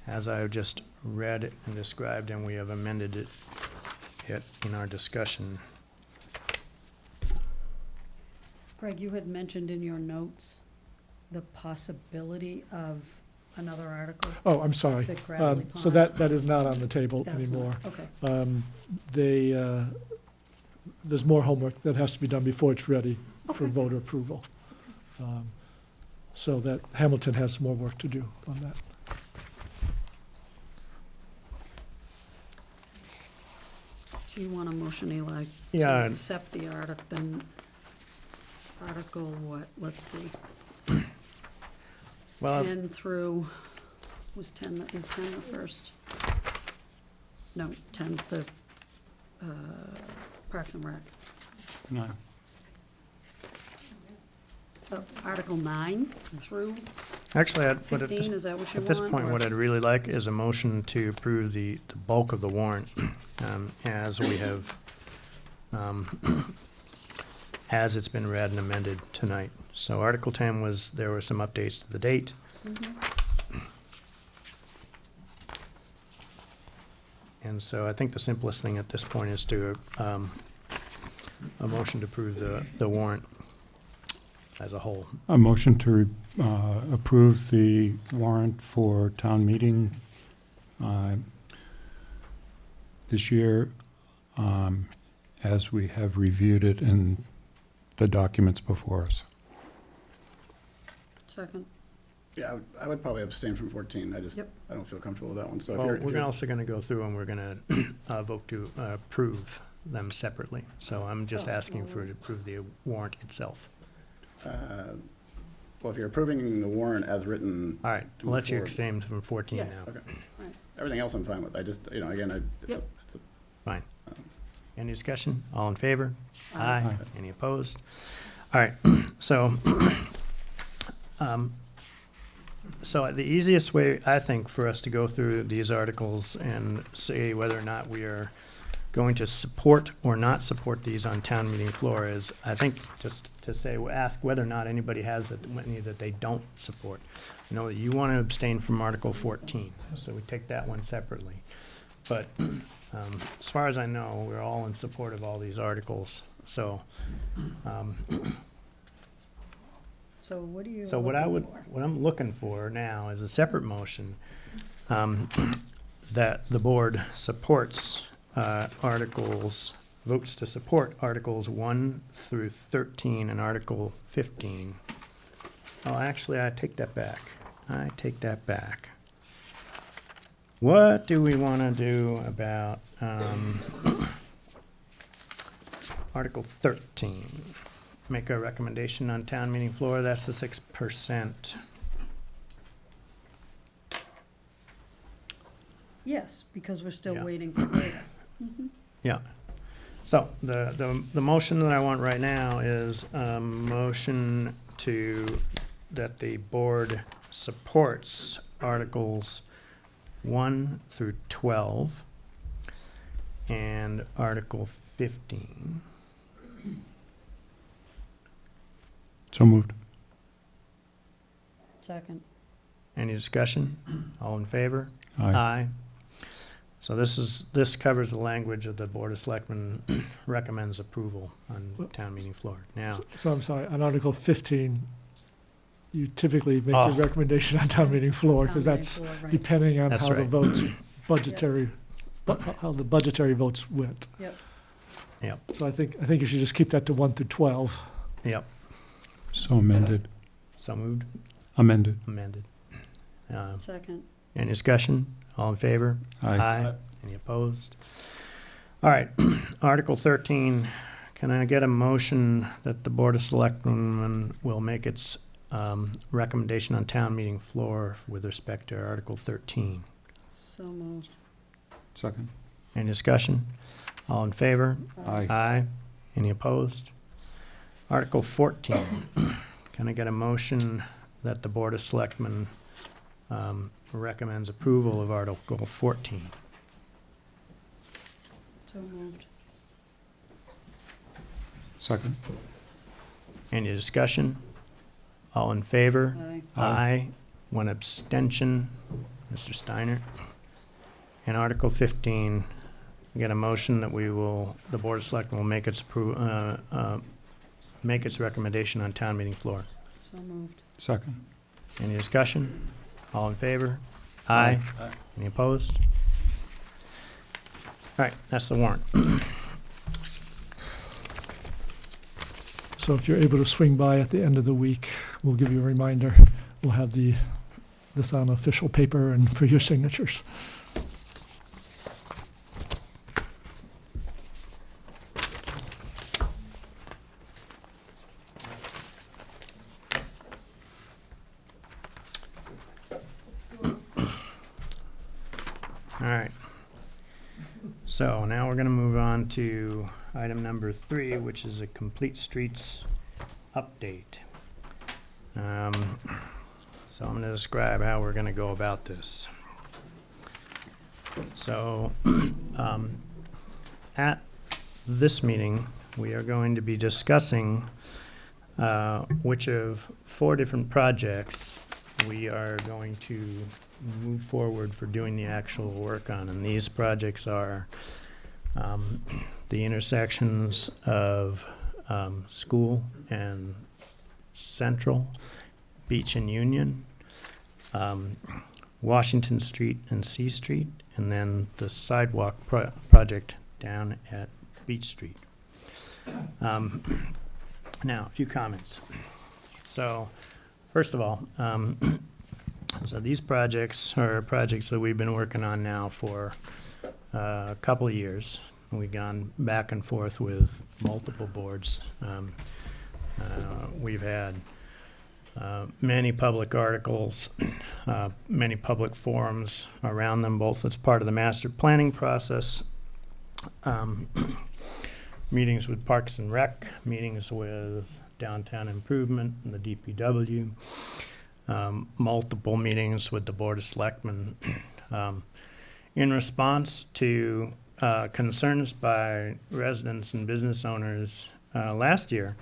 as I've just read it and described, and we have amended it in our discussion? Greg, you had mentioned in your notes the possibility of another article, Oh, I'm sorry. the gravelly pond. So that is not on the table That's not- anymore. Okay, There's more homework that has to be done before it's ready for Okay. voter approval. So that Hamilton has more work to do on that. do you want a motion, Eli? Yeah. To accept the Article what, let's see, Well, 10 through, is 10 the first? No, 10's the Parks and Rec. No. Oh, Article 9 through actually, at 15, is that what you want? this point, or- what I'd really like is a motion to approve the bulk of the warrant, as we have, as it's been read and amended tonight. So Article 10 there were some updates to the date. Mhm. And so I think the simplest thing at this point is to, a motion to approve the warrant as a whole. A motion to approve the warrant for town meeting this year, as we have reviewed it in the documents before us. Second, Yeah, I would probably abstain from 14. Yep. I don't feel comfortable with that one. So if Well, you're, we're also gonna go through and we're gonna vote to approve them separately. So I'm just Oh, asking for well. to approve the warrant itself. well, if you're approving the warrant as written, All right, To I'll let you move forward. abstain from 14 Yeah. now. Okay. everything else I'm fine with. I just, again, Yep. it's a Fine. Any discussion? All in favor? Aye. Any opposed? All right, so, so the easiest way, I think, for us to go through these articles and say whether or not we are going to support or not support these on town meeting floor is, I think, just to say, ask whether or not anybody has any that they don't support. I know that you want to abstain from Article 14, so we take that one separately. But as far as I know, we're all in support of all these articles, so. So what are you So looking for? what I'm looking for now is a separate motion, that the board supports, votes to support Articles 1 through 13 and Article 15. Oh, actually, I take that back. What do we want to do about, Article 13? Make a recommendation on town meeting floor, that's the 6%. Yes, because we're still Yeah. waiting for data. Yeah. So the motion that I want right now is a motion that the board supports Articles 1 through 12 and Article 15. So moved. Second. Any discussion? All in favor? Aye. So this covers the language of the Board of Selectmen recommends approval on town meeting floor. Now, So I'm sorry, on Article 15, you typically make Oh. your recommendation on town meeting floor, because Town meeting that's floor, right. depending on That's how the right. votes, how the budgetary votes went. Yep. So I think you should just keep that to 1 through 12. yep, So amended. so moved, Amended. amended. Second. Any discussion? All in favor? Aye. Any opposed? All right, Article 13, can I get a motion that the Board of Selectmen will make its recommendation on town meeting floor with respect to Article 13? So moved. Second. Any discussion? All in favor? Aye. Aye. Any opposed? Article 14, can I get a motion that the Board of Selectmen recommends approval of Article 14? So moved. Second. Any discussion? All in favor? Aye. Aye. One abstention, Mr. Steiner. And Article 15, get a motion that the Board of Selectmen will make make its recommendation on town meeting floor. So moved. Second. Any discussion? All in favor? Aye. Any opposed? All right, that's the warrant. So if you're able to swing by at the end of the week, we'll give you a reminder. We'll have this on official paper and for your signatures. All right. So now we're gonna move on to item number 3, which is a complete streets update. So I'm gonna describe how we're gonna go about this. So, at this meeting, we are going to be discussing which of 4 different projects we are going to move forward for doing the actual work on. And these projects are the intersections of School and Central, Beach and Union, Washington Street and C Street, and then the sidewalk project down at Beach Street. Now, a few comments. So, first of all, so these projects are projects that we've been working on now for a couple of years. We've gone back and forth with multiple boards. We've had many public articles, many public forums around them, both as part of the master planning process, meetings with Parks and Rec, meetings with Downtown Improvement and the DPW, multiple meetings with the Board of Selectmen. In response to concerns by residents and business owners last year,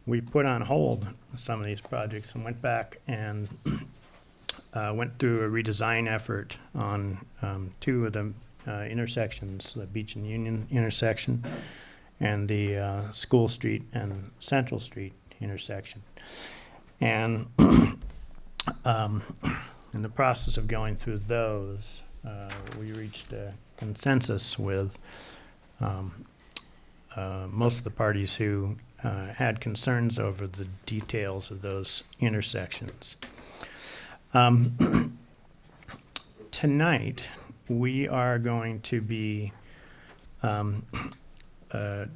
we put on hold some of these projects and went back and went through a redesign effort on two of the intersections, the Beach and Union intersection and the School Street and Central Street intersection. And in the process of going through those, we reached a consensus with most of the parties who had concerns over the details of those intersections. Tonight, we are going to be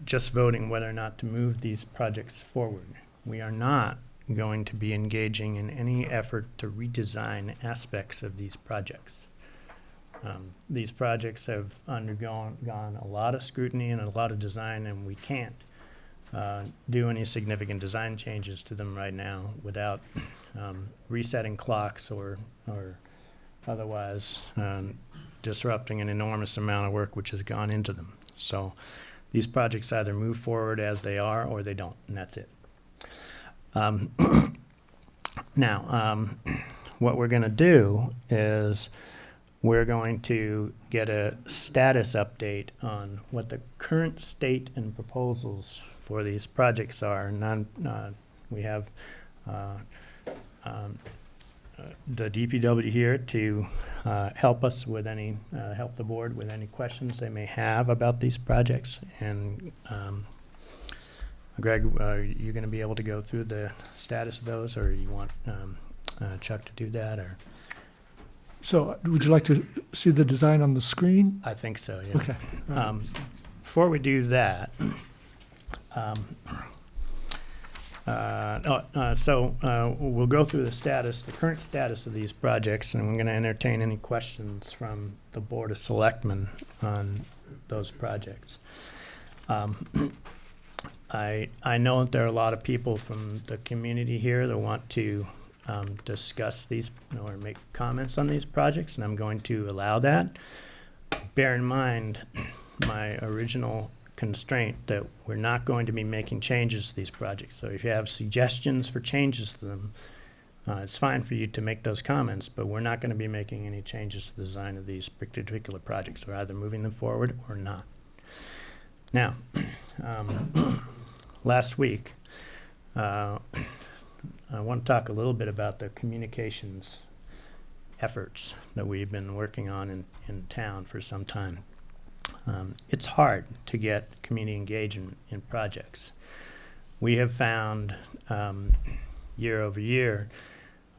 just voting whether or not to move these projects forward. We are not going to be engaging in any effort to redesign aspects of these projects. These projects have gone a lot of scrutiny and a lot of design, and we can't do any significant design changes to them right now without resetting clocks or otherwise disrupting an enormous amount of work which has gone into them. So these projects either move forward as they are or they don't, and that's it. Now, what we're going to do is we're going to get a status update on what the current state and proposals for these projects are. We have the DPW here to help us with any, help the board with any questions they may have about these projects. And Greg, are you going to be able to go through the status of those, or you want Chuck to do that? Or So would you like to see the design on the screen? I think so, yeah. Okay. Before we do that, we'll go through the status, the current status of these projects, and I'm going to entertain any questions from the Board of Selectmen on those projects. I know that there are a lot of people from the community here that want to discuss these or make comments on these projects, and I'm going to allow that. Bear in mind my original constraint that we're not going to be making changes to these projects. So if you have suggestions for changes to them, it's fine for you to make those comments, but we're not going to be making any changes to the design of these particular projects. We're either moving them forward or not. Now, last week, I want to talk a little bit about the communications efforts that we've been working on in town for some time. It's hard to get community engagement in projects. We have found year over year,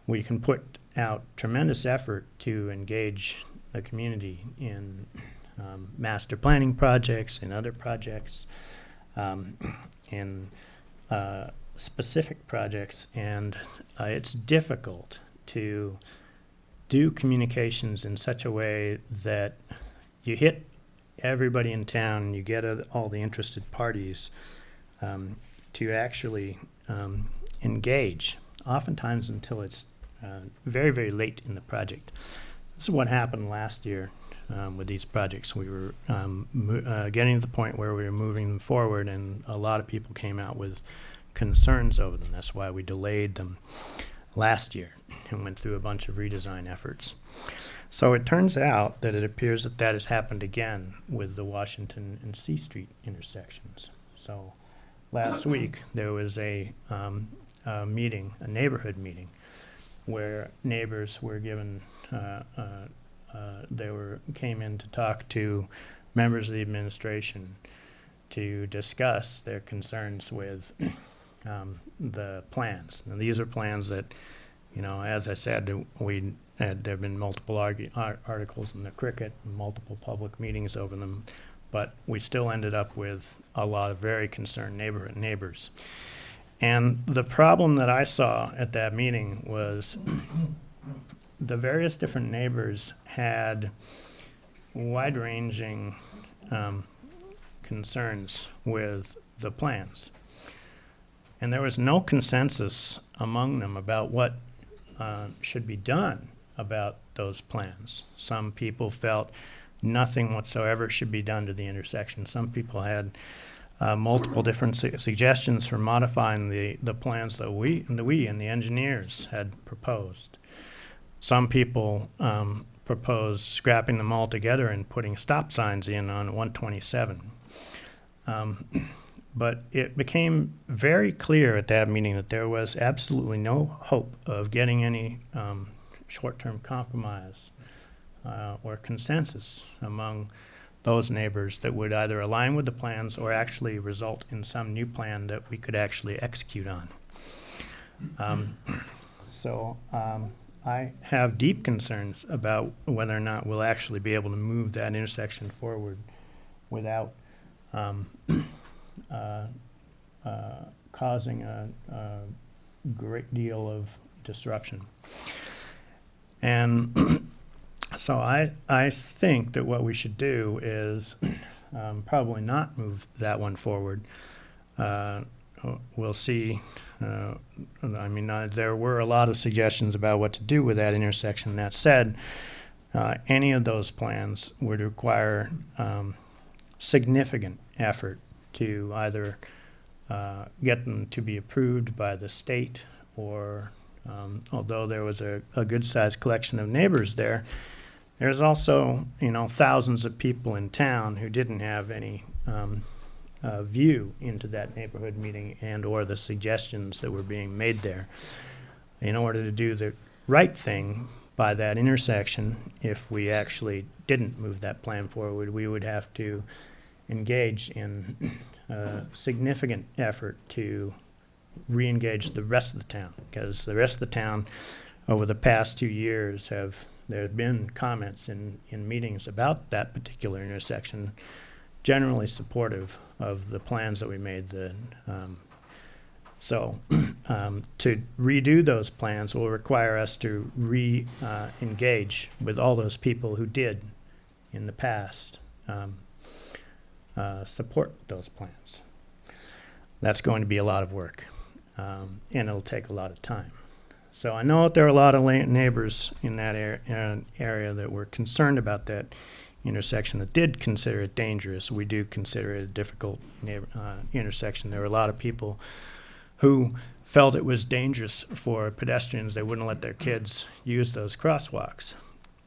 we can put out tremendous effort to engage the community in master planning projects, in other projects, in specific projects, and it's difficult to do communications in such a way that you hit everybody in town, you get all the interested parties to actually engage, oftentimes until it's very, very late in the project. This is what happened last year with these projects. We were getting to the point where we were moving them forward, and a lot of people came out with concerns over them. That's why we delayed them last year and went through a bunch of redesign efforts. So it turns out that it appears that that has happened again with the Washington and C Street intersections. So last week there was a meeting, a neighborhood meeting, where neighbors were given, came in to talk to members of the administration to discuss their concerns with the plans. Now, these are plans that, you know, as I said, there have been multiple articles in the Cricket, and multiple public meetings over them, but we still ended up with a lot of very concerned neighbors. And the problem that I saw at that meeting was the various different neighbors had wide-ranging concerns with the plans. And there was no consensus among them about what should be done about those plans. Some people felt nothing whatsoever should be done to the intersection. Some people had multiple different suggestions for modifying the plans that we and the engineers had proposed. Some people proposed scrapping them all together and putting stop signs in on 127. But it became very clear at that meeting that there was absolutely no hope of getting any short-term compromise or consensus among those neighbors that would either align with the plans or actually result in some new plan that we could actually execute on. So I have deep concerns about whether or not we'll actually be able to move that intersection forward without causing a great deal of disruption. And so I think that what we should do is probably not move that one forward. We'll see. There were a lot of suggestions about what to do with that intersection. That said, any of those plans would require significant effort to either get them to be approved by the state or, although there was a good-sized collection of neighbors there, there's also, thousands of people in town who didn't have any view into that neighborhood meeting and or the suggestions that were being made there. In order to do the right thing by that intersection, if we actually didn't move that plan forward, we would have to engage in significant effort to re-engage the rest of the town, because the rest of the town over the past 2 years there have been comments in meetings about that particular intersection, generally supportive of the plans that we made. So to redo those plans will require us to re-engage with all those people who did in the past support those plans. That's going to be a lot of work, and it'll take a lot of time. So I know that there are a lot of neighbors in that area that were concerned about that intersection, that did consider it dangerous. We do consider it a difficult intersection. There were a lot of people who felt it was dangerous for pedestrians. They wouldn't let their kids use those crosswalks.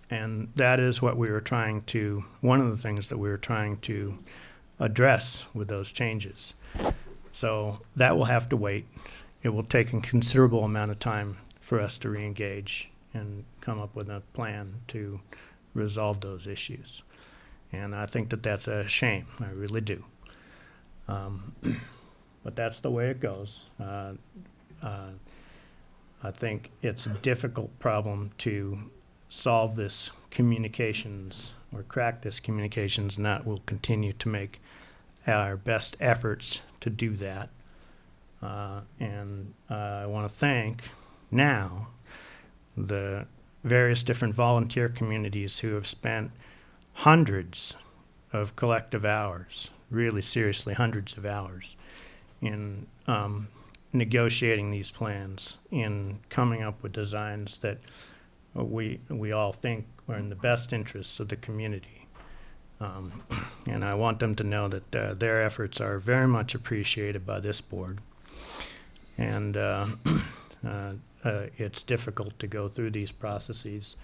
And that is what we were trying to, one of the things that we were trying to address with those changes. So that will have to wait. It will take a considerable amount of time for us to re-engage and come up with a plan to resolve those issues. And I think that that's a shame. I really do. But that's the way it goes. I think it's a difficult problem to solve this communications or crack this communications, and that will continue to make our best efforts to do that. And I want to thank now the various different volunteer communities who have spent hundreds of collective hours, really seriously hundreds of hours, in negotiating these plans, in coming up with designs that we all think are in the best interests of the community. And I want them to know that their efforts are very much appreciated by this board. And it's difficult to go through these processes,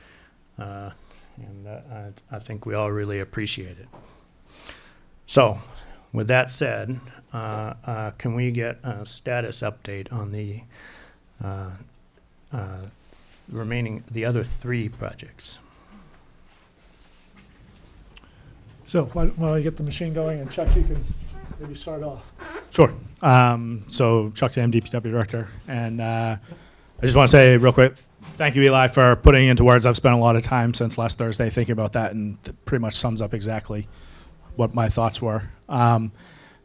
and I think we all really appreciate it. So, with that said, can we get a status update on the the other 3 projects? So why don't I get the machine going, and Chuck, you can maybe start off. Sure. So Chuck Tam, DPW Director, and I just want to say real quick, thank you, Eli, for putting into words. I've spent a lot of time since last Thursday thinking about that, and it pretty much sums up exactly what my thoughts were.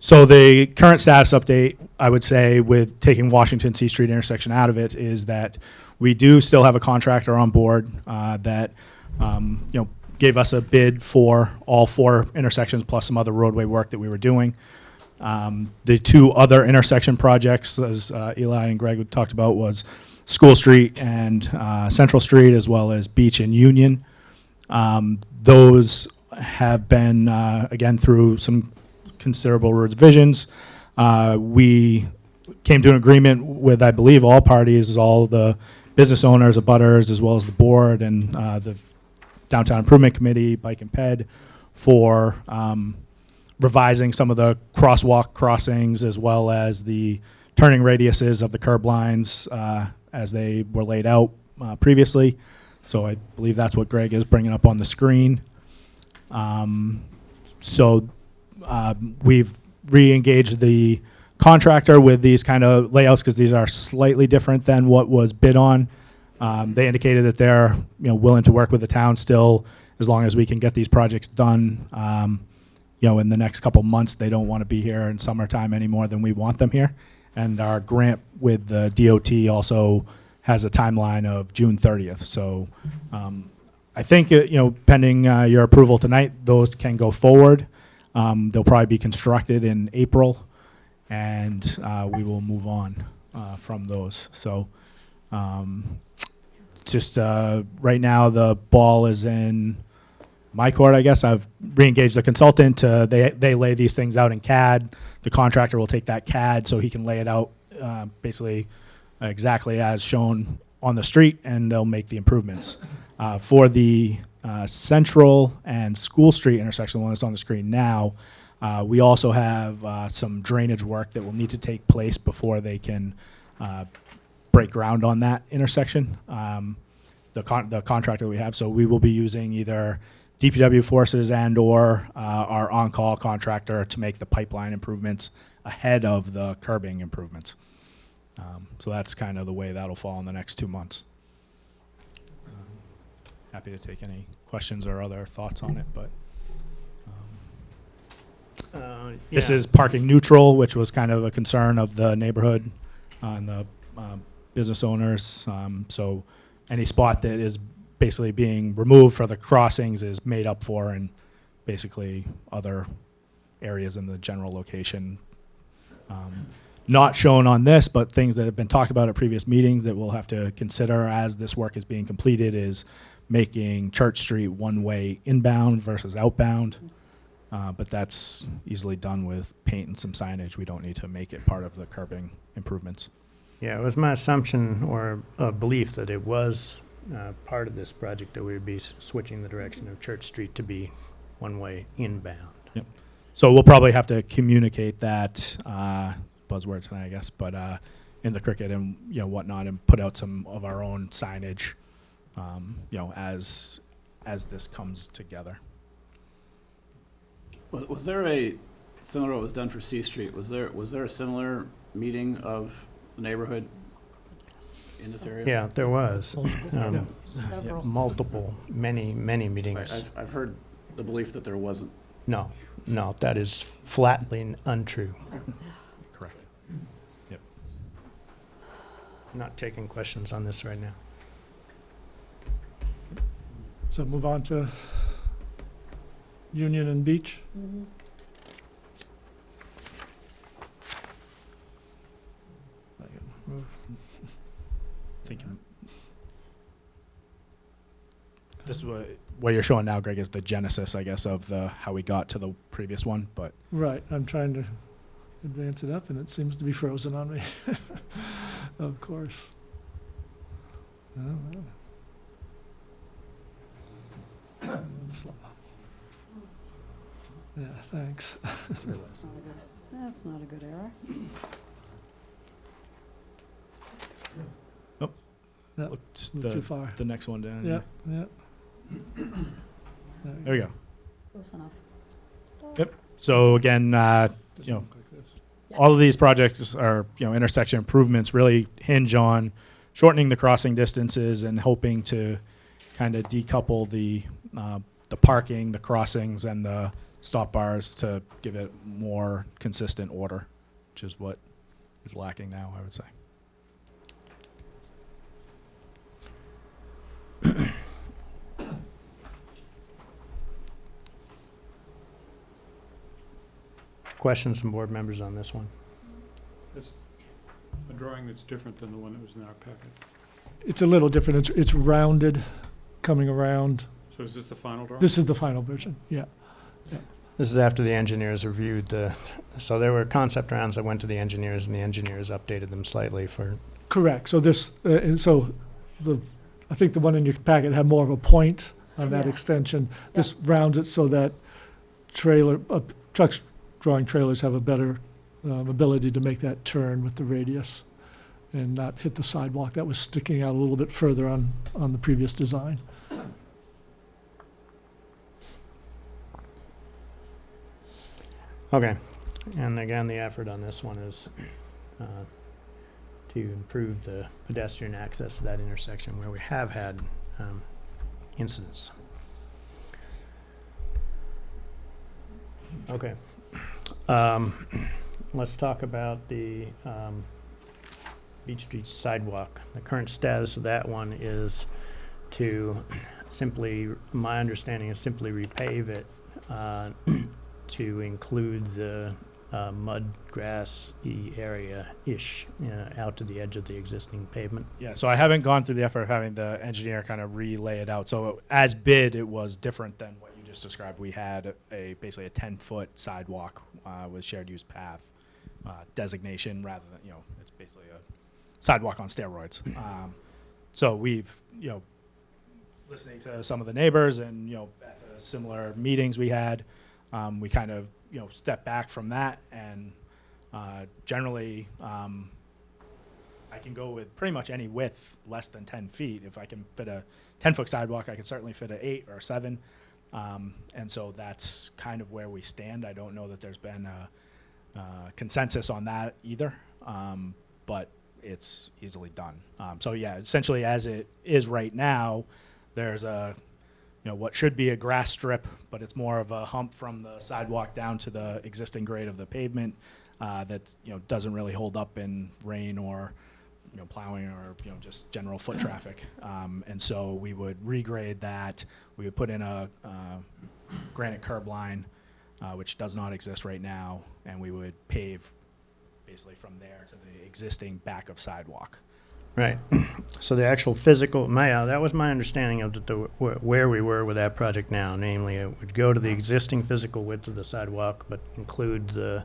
So the current status update, I would say, with taking Washington C Street intersection out of it, is that we do still have a contractor on board that gave us a bid for all 4 intersections plus some other roadway work that we were doing. The 2 other intersection projects, as Eli and Greg talked about, was School Street and Central Street, as well as Beach and Union. Those have been, again, through some considerable revisions. We came to an agreement with, I believe, all parties, all the business owners, abutters, as well as the board and the Downtown Improvement Committee, Bike and Ped, for revising some of the crosswalk crossings as well as the turning radiuses of the curb lines as they were laid out previously. So I believe that's what Greg is bringing up on the screen. We've re-engaged the contractor with these kind of layouts because these are slightly different than what was bid on. They indicated that they're willing to work with the town still as long as we can get these projects done. In the next couple months, they don't want to be here in summertime any more than we want them here. And our grant with the DOT also has a timeline of June 30th. So I think, pending your approval tonight, those can go forward. They'll probably be constructed in April, and we will move on from those. So right now, the ball is in my court, I guess. I've re-engaged the consultant. They lay these things out in CAD. The contractor will take that CAD so he can lay it out basically exactly as shown on the street, and they'll make the improvements. For the Central and School Street intersection, the one that's on the screen now, we also have some drainage work that will need to take place before they can break ground on that intersection. The contractor we have, so we will be using either DPW forces and or our on-call contractor to make the pipeline improvements ahead of the curbing improvements. So that's kind of the way that'll fall in the next 2 months. Happy to take any questions or other thoughts on it, but this is parking neutral, which was kind of a concern of the neighborhood and the business owners. So any spot that is basically being removed for the crossings is made up for in basically other areas in the general location. Not shown on this, but things that have been talked about at previous meetings that we'll have to consider as this work is being completed is making Church Street one-way inbound versus outbound. But that's easily done with paint and some signage. We don't need to make it part of the curbing improvements. Yeah, it was my assumption or belief that it was part of this project that we would be switching the direction of Church Street to be one-way inbound. Yep. So we'll probably have to communicate that buzzwords tonight, I guess, but in the cricket and whatnot, and put out some of our own signage, as this comes together. Was there a similar what was done for C Street? Was there a similar meeting of the neighborhood in this area? Yeah, there was Several. multiple, many meetings. I've heard the belief that there wasn't. No, that is flatly untrue. Correct. Not taking questions on this right now. So move on to Union and Beach. Mhm. Move. This is what you're showing now, Greg, is the genesis, I guess, of how we got to the previous one. But Right, I'm trying to advance it up, and it seems to be frozen on me. Of course. Oh, well. Yeah, thanks. That's not a good error. That looked moved too far. the next one down. Yeah, yeah. There we go. Close enough. Yep. So again, all of these projects are, intersection improvements really hinge on shortening the crossing distances and hoping to kind of decouple the parking, the crossings, and the stop bars to give it more consistent order, which is what is lacking now, I would say. Questions from board members on this one? It's a drawing that's different than the one that was in our packet. It's a little different. It's rounded, coming around. So is this the final drawing? This is the final version, yeah. This is after the engineers reviewed the, so there were concept rounds that went to the engineers, and the engineers updated them slightly for, Correct. So this, and so I think the one in your packet had more of a point on that Yeah. extension. This rounds it so that trucks drawing trailers have a better ability to make that turn with the radius and not hit the sidewalk that was sticking out a little bit further on the previous design. okay. And again, the effort on this one is to improve the pedestrian access to that intersection where we have had incidents. Okay. Let's talk about the Beach Street sidewalk. The current status of that one is to simply, my understanding is simply repave it to include the mud, grass-y area-ish out to the edge of the existing pavement. Yeah, so I haven't gone through the effort of having the engineer kind of relay it out. So as bid, it was different than what you just described. We had basically a 10-foot sidewalk with shared use path designation rather than, it's basically a sidewalk on steroids. So we've, listening to some of the neighbors and, at the similar meetings we had, we kind of, step back from that, and generally I can go with pretty much any width less than 10 feet. If I can fit a 10-foot sidewalk, I can certainly fit an 8 or a 7. And so that's kind of where we stand. I don't know that there's been a consensus on that either, but it's easily done. So yeah, essentially as it is right now, there's a what should be a grass strip, but it's more of a hump from the sidewalk down to the existing grade of the pavement that doesn't really hold up in rain or plowing or just general foot traffic. And so we would regrade that. We would put in a granite curb line, which does not exist right now, and we would pave basically from there to the existing back of sidewalk. Right. So the actual physical, that was my understanding of where we were with that project now. Namely, it would go to the existing physical width of the sidewalk, but include the,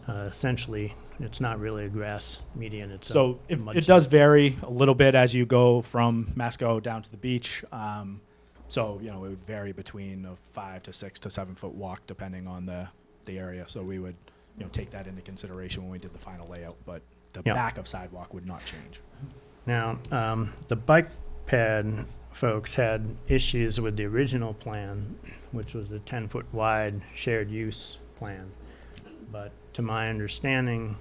essentially, it's not really a grass median. It's So a mud it strip. does vary a little bit as you go from Masco down to the beach. So, it would vary between a 5 to 6 to 7 foot walk depending on the area. So we would, take that into consideration when we did the final layout, but the Yeah. back of sidewalk would not change. Now, the bike pad folks had issues with the original plan, which was the 10-foot wide shared use plan. But to my understanding,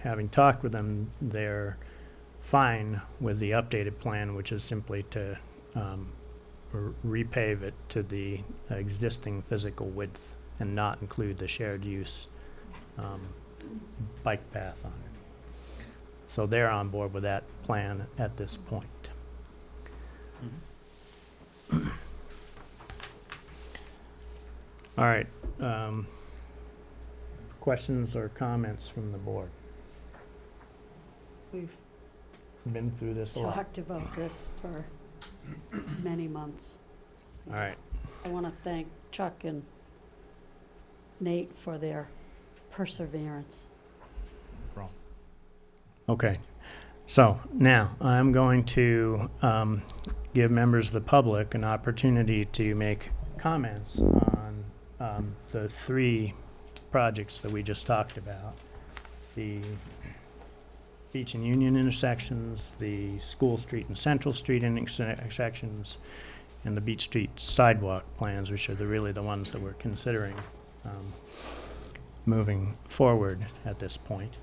having talked with them, they're fine with the updated plan, which is simply to repave it to the existing physical width and not include the shared use bike path on it. So they're on board with that plan at this point. All right. Questions or comments from the board? We've Been through this a lot. talked about this for many months. All right. I want to thank Chuck and Nate for their perseverance. Okay. So now I'm going to give members of the public an opportunity to make comments on the 3 projects that we just talked about. The Beach and Union intersections, the School Street and Central Street intersections, and the Beach Street sidewalk plans, which are really the ones that we're considering moving forward at this point.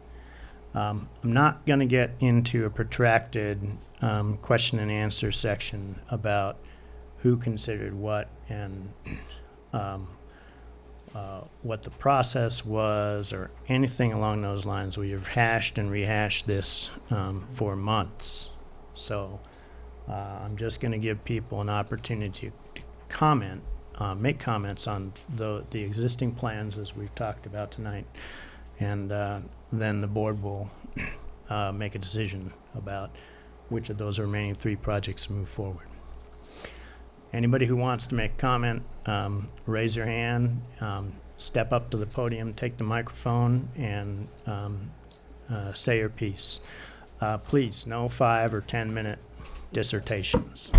I'm not going to get into a protracted question and answer section about who considered what and what the process was or anything along those lines. We have hashed and rehashed this for months. So I'm just going to give people an opportunity to comment, make comments on the existing plans as we've talked about tonight. And then the board will make a decision about which of those remaining 3 projects to move forward. Anybody who wants to make a comment, raise your hand, step up to the podium, take the microphone, and say your piece. Please, no 5 or 10-minute dissertations.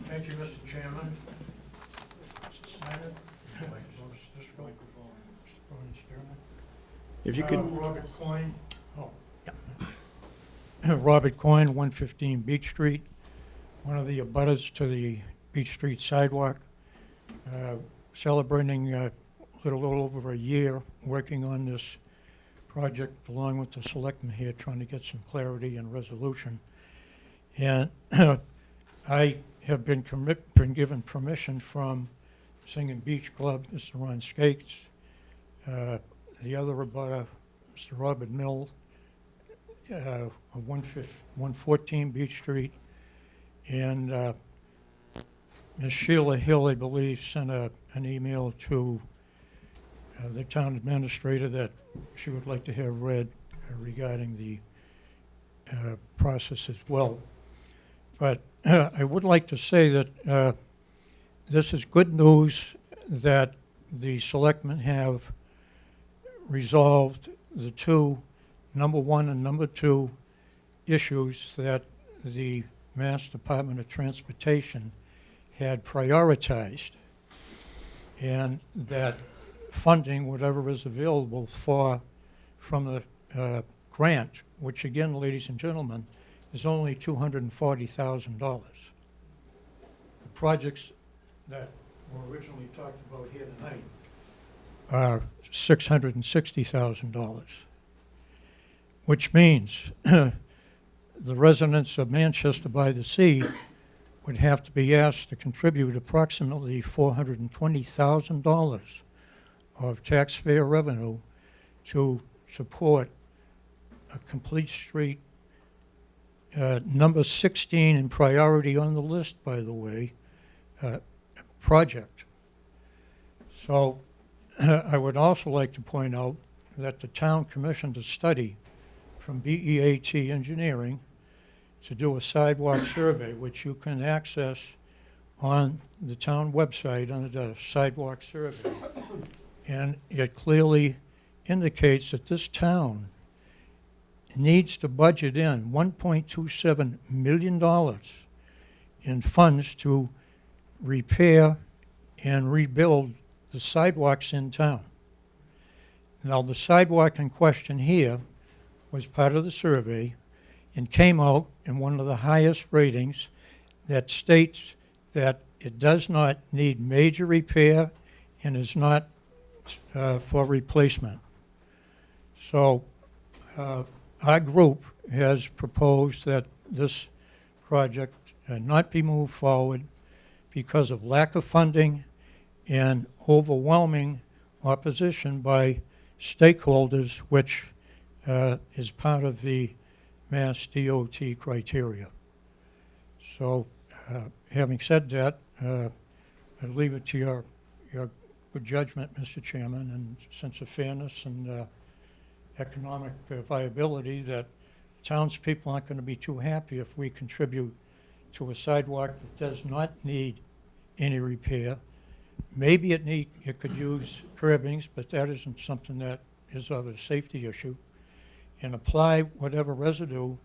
Thank you, Mr. Chairman. Mr. Snyder? If you could, Robert Coyne. Yeah. Robert Coyne, 115 Beach Street, one of the abutters to the Beach Street sidewalk. Celebrating a little over a year working on this project along with the selectmen here, trying to get some clarity and resolution. And I have been given permission from Singing Beach Club, Mr. Ron Skates, the other abutter, Mr. Robert Mill, 114 Beach Street, and Ms. Sheila Hill, I believe, sent an email to the town administrator that she would like to have read regarding the process as well. But I would like to say that this is good news that the selectmen have resolved the 2, number 1 and number 2 issues that the Mass Department of Transportation had prioritized, and that funding, whatever is available from the grant, which again, ladies and gentlemen, is only $240,000. The projects that were originally talked about here tonight are $660,000, which means the residents of Manchester by the Sea would have to be asked to contribute approximately $420,000 of taxpayer revenue to support a complete street, number 16 in priority on the list, by the way, project. So I would also like to point out that the town commissioned a study from BEAT Engineering to do a sidewalk survey, which you can access on the town website under the sidewalk survey. And it clearly indicates that this town needs to budget in $1.27 million in funds to repair and rebuild the sidewalks in town. Now, the sidewalk in question here was part of the survey and came out in one of the highest ratings that states that it does not need major repair and is not for replacement. So our group has proposed that this project not be moved forward because of lack of funding and overwhelming opposition by stakeholders, which is part of the Mass DOT criteria. So having said that, I leave it to your good judgment, Mr. Chairman, and sense of fairness and economic viability, that townspeople aren't going to be too happy if we contribute to a sidewalk that does not need any repair. Maybe it could use curbings, but that isn't something that is of a safety issue, and apply whatever residue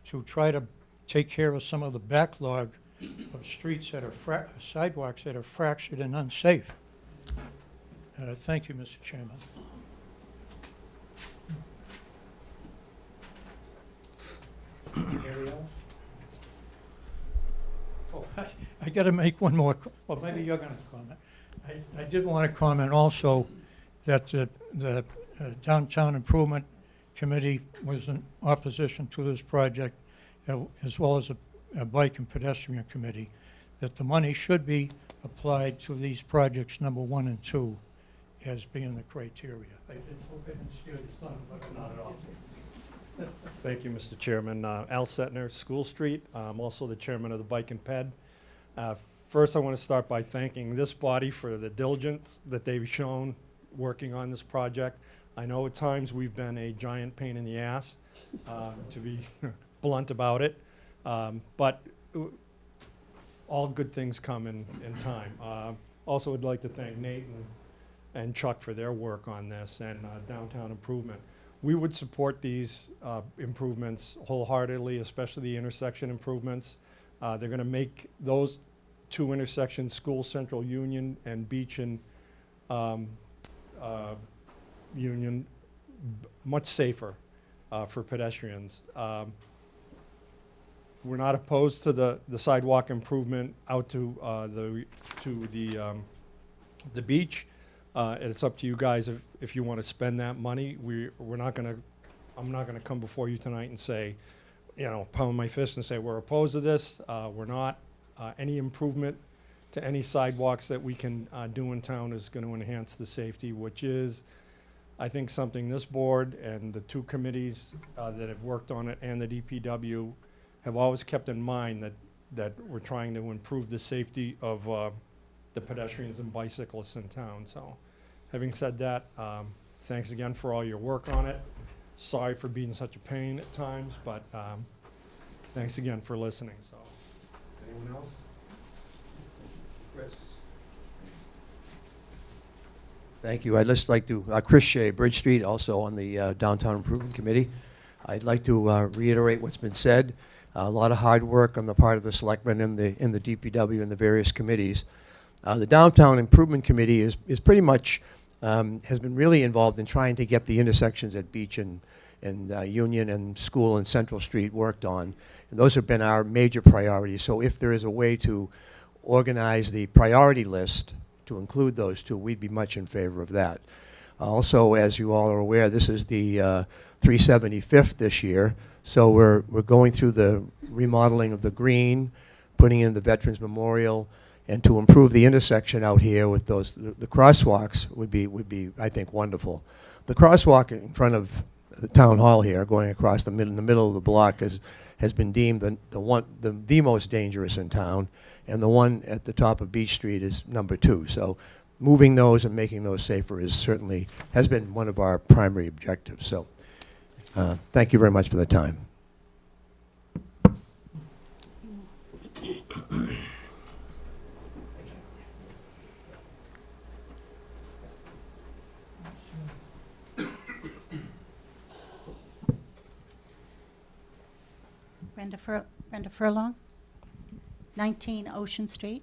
to try to take care of some of the backlog of streets that are sidewalks that are fractured and unsafe. Thank you, Mr. Chairman. Anybody else? Oh, I got to make one more, well, maybe you're going to comment. I did want to comment also that the Downtown Improvement Committee was in opposition to this project, as well as a Bike and Pedestrian Committee, that the money should be applied to these projects number 1 and 2 as being the criteria. I hope I didn't steal your thunder, but not at all. Thank you, Mr. Chairman. Al Setner, School Street. I'm also the chairman of the Bike and Ped. First, I want to start by thanking this body for the diligence that they've shown working on this project. I know at times we've been a giant pain in the ass, to be blunt about it, but all good things come in time. Also would like to thank Nate and Chuck for their work on this, and Downtown Improvement. We would support these improvements wholeheartedly, especially the intersection improvements. They're going to make those 2 intersections, School Central Union and Beach and Union, much safer for pedestrians. We're not opposed to the sidewalk improvement out to the beach. It's up to you guys if you want to spend that money. I'm not gonna come before you tonight and say, pound my fist and say we're opposed to this. We're not. Any improvement to any sidewalks that we can do in town is going to enhance the safety, which is, I think, something this board and the 2 committees that have worked on it and the DPW have always kept in mind, that we're trying to improve the safety of the pedestrians and bicyclists in town. So, having said that, thanks again for all your work on it. Sorry for being such a pain at times, but thanks again for listening. So, anyone else? Chris? Thank you. I'd just like to, Chris Shea, Bridge Street, also on the Downtown Improvement Committee. I'd like to reiterate what's been said. A lot of hard work on the part of the selectmen and the DPW and the various committees. The Downtown Improvement Committee is pretty much, has been really involved in trying to get the intersections at Beach and Union and School and Central Street worked on. And those have been our major priorities. So if there is a way to organize the priority list to include those 2, we'd be much in favor of that. Also, as you all are aware, this is the 375th this year. So we're going through the remodeling of the green, putting in the Veterans Memorial, and to improve the intersection out here with those, the crosswalks would be, I think, wonderful. The crosswalk in front of the town hall here, going across in the middle of the block, has been deemed the most dangerous in town, and the one at the top of Beach Street is number 2. So moving those and making those safer has been one of our primary objectives. So thank you very much for the time. Brenda Furlong, 19 Ocean Street.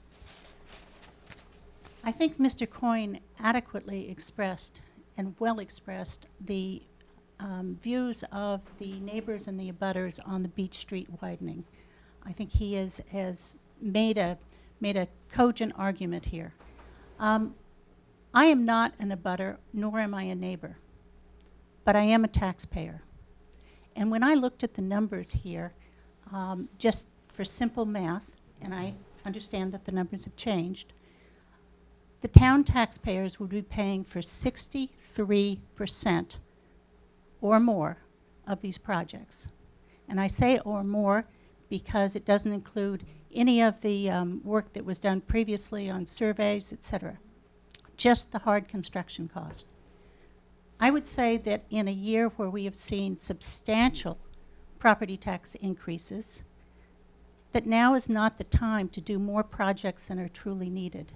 I think Mr. Coyne adequately expressed and well expressed the views of the neighbors and the abutters on the Beach Street widening. I think he has made a cogent argument here. I am not an abutter, nor am I a neighbor, but I am a taxpayer. And when I looked at the numbers here, just for simple math, and I understand that the numbers have changed, the town taxpayers would be paying for 63% or more of these projects. And I say or more because it doesn't include any of the work that was done previously on surveys, etc. Just the hard construction cost. I would say that in a year where we have seen substantial property tax increases, that now is not the time to do more projects than are truly needed.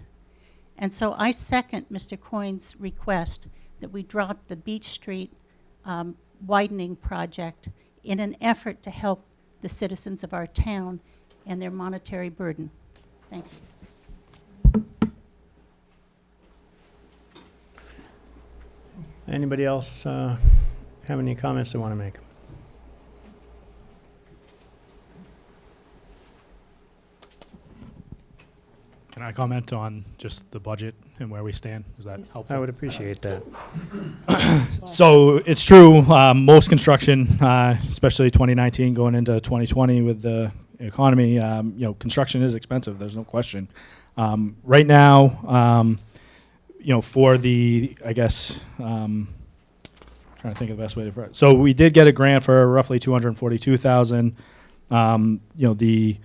And so I second Mr. Coyne's request that we drop the Beach Street widening project in an effort to help the citizens of our town and their monetary burden. Thank you. Anybody else have any comments they want to make? Can Can I comment on just the budget and where we stand? Is that helpful? I would appreciate that. So it's true, most construction, especially 2019 going into 2020 with the economy, construction is expensive, there's no question. Right now, for the, I guess, trying to think of the best way to phrase it. So we did get a grant for roughly 242,000. The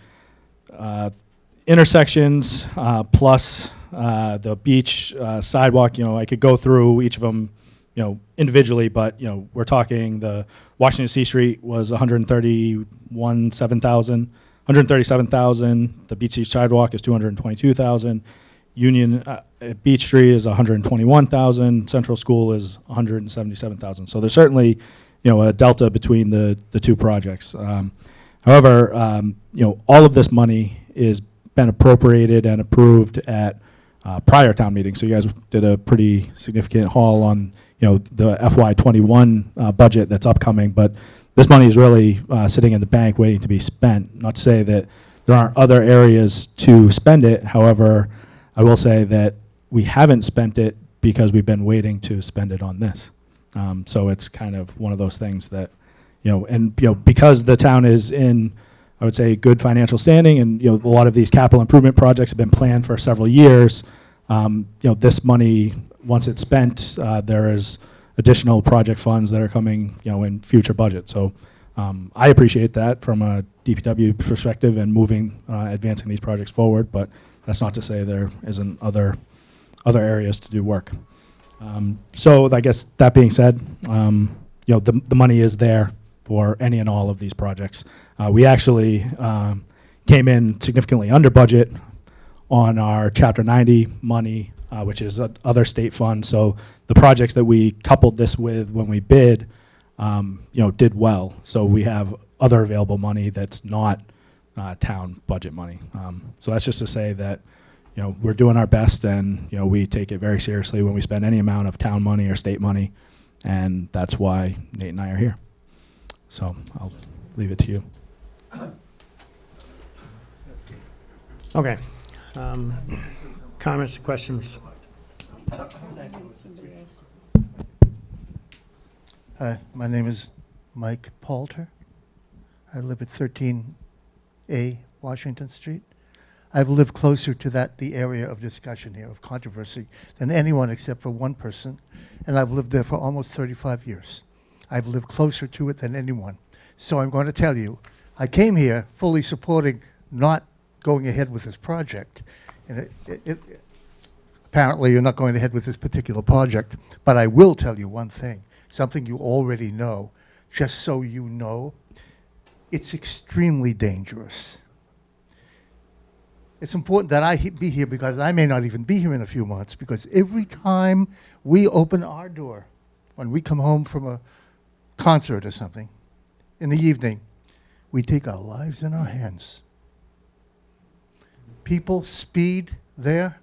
intersections plus the beach sidewalk, I could go through each of them, individually, but we're talking the Washington C Street was 137,000. The Beach Street sidewalk is 222,000. Union Beach Street is 121,000. Central School is 177,000. So there's certainly, a delta between the two projects. However, all of this money is been appropriated and approved at prior town meetings. So you guys did a pretty significant haul on, the FY21 budget that's upcoming. But this money is really sitting in the bank waiting to be spent. Not to say that there aren't other areas to spend it. However, I will say that we haven't spent it because we've been waiting to spend it on this. So it's kind of one of those things that, because the town is in, I would say, good financial standing, and a lot of these capital improvement projects have been planned for several years. This money, once it's spent, there is additional project funds that are coming, in future budgets. So I appreciate that from a DPW perspective and advancing these projects forward. But that's not to say there isn't other areas to do work. So I guess that being said, the money is there for any and all of these projects. We actually came in significantly under budget on our Chapter 90 money, which is other state funds. So the projects that we coupled this with when we bid, did well. So we have other available money that's not town budget money. So that's just to say that, we're doing our best, and, we take it very seriously when we spend any amount of town money or state money, and that's why Nate and I are here. So I'll leave it to you. Okay. Comments, questions? Hi, my name is Mike Palter. I live at 13A Washington Street. I've lived closer to the area of discussion here, of controversy, than anyone except for one person, and I've lived there for almost 35 years. I've lived closer to it than anyone. So I'm going to tell you, I came here fully supporting not going ahead with this project. And apparently you're not going ahead with this particular project, but I will tell you one thing, something you already know, just so you know, it's extremely dangerous. It's important that I be here because I may not even be here in a few months, because every time we open our door, when we come home from a concert or something, in the evening, we take our lives in our hands. People speed there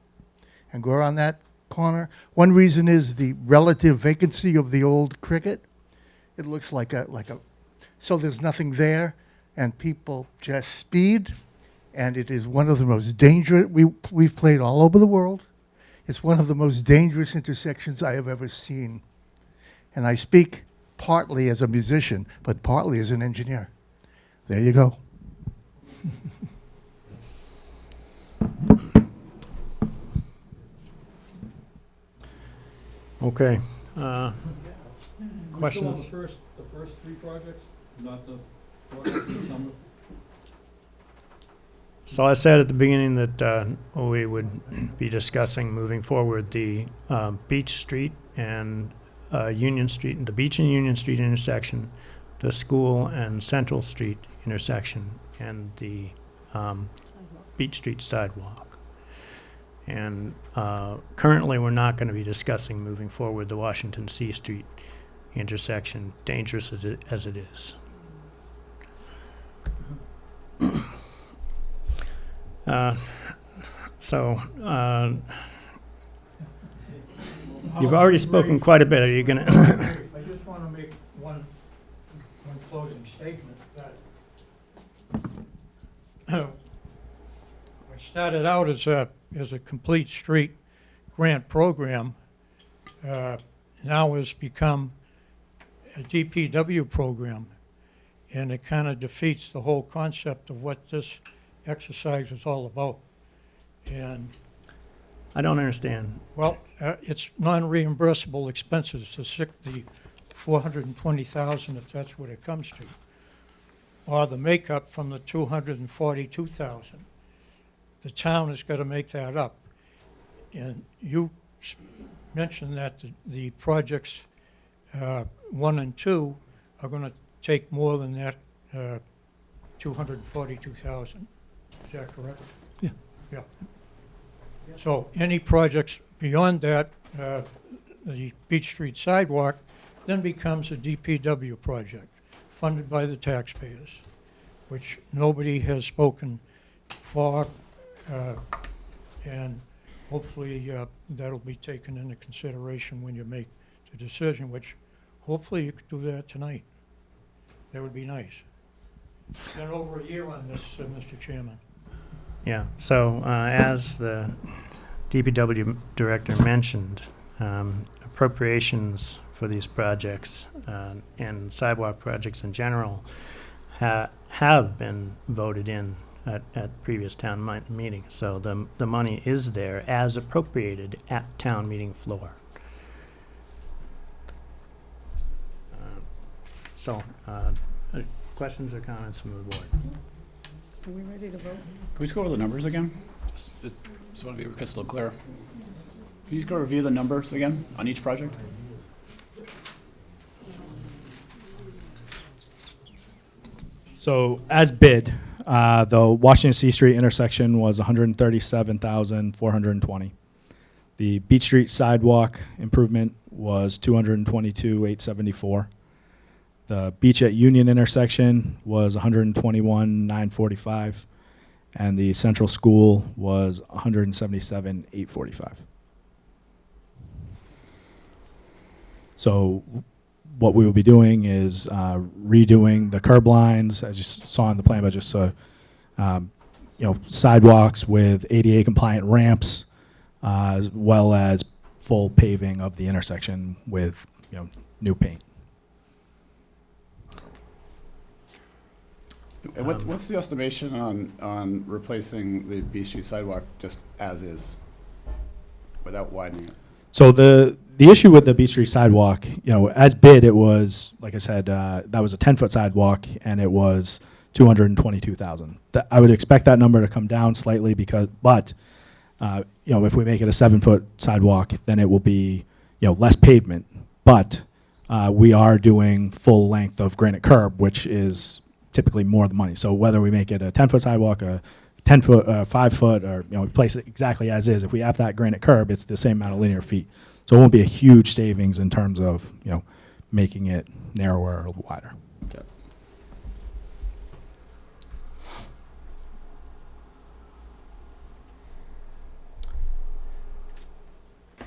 and go around that corner. One reason is the relative vacancy of the old cricket. It looks like a, so there's nothing there, and people just speed, and it is one of the most dangerous, we've played all over the world. It's one of the most dangerous intersections I have ever seen. And I speak partly as a musician, but partly as an engineer. There you go. Okay. Questions? The first three projects, not the summer? So I said at the beginning that we would be discussing moving forward the Beach Street and Union Street, the Beach and Union Street intersection, the School and Central Street intersection, and the Beach Street sidewalk. And currently, we're not going to be discussing moving forward the Washington C Street intersection, dangerous as it is. You've already spoken quite a bit. Are you going to? I just want to make one closing statement that I started out as a complete street grant program, now has become a DPW program. And it kind of defeats the whole concept of what this exercise is all about. And, I don't understand. well, it's non-reimbursable expenses, the 420,000, if that's what it comes to, or the makeup from the 242,000. The town has got to make that up. And you mentioned that the projects 1 and 2 are going to take more than that 242,000. Is that correct? Yeah. Yeah. So any projects beyond that, the Beach Street sidewalk, then becomes a DPW project funded by the taxpayers, which nobody has spoken for, and hopefully that'll be taken into consideration when you make the decision, which hopefully you could do that tonight. That would be nice. Been over a year on this, Mr. Chairman. Yeah, so as the DPW director mentioned, appropriations for these projects and sidewalk projects in general have been voted in at previous town meetings. So the money is there as appropriated at town meeting floor. Questions or comments from the board? Are we ready to vote? Can we just go over the numbers again? Just want to be crystal clear. Can you just go review the numbers again on each project? So as bid, the Washington C Street intersection was 137,420. The Beach Street sidewalk improvement was 222,874. The Beach at Union intersection was 121,945, and the Central School was 177,845. So what we will be doing is redoing the curb lines, as you saw in the plan, but just sidewalks with ADA compliant ramps, as well as full paving of the intersection with new paint. And what's the estimation on replacing the Beach Street sidewalk just as is, without widening it? So the issue with the Beach Street sidewalk, as bid, it was, like I said, that was a 10-foot sidewalk, and it was 222,000. I would expect that number to come down slightly but if we make it a 7-foot sidewalk, then it will be, less pavement. But we are doing full length of granite curb, which is typically more the money. So whether we make it a 10-foot sidewalk, a 10-foot, 5-foot, or we place it exactly as is, if we have that granite curb, it's the same amount of linear feet. So it won't be a huge savings in terms of making it narrower or wider. Yep.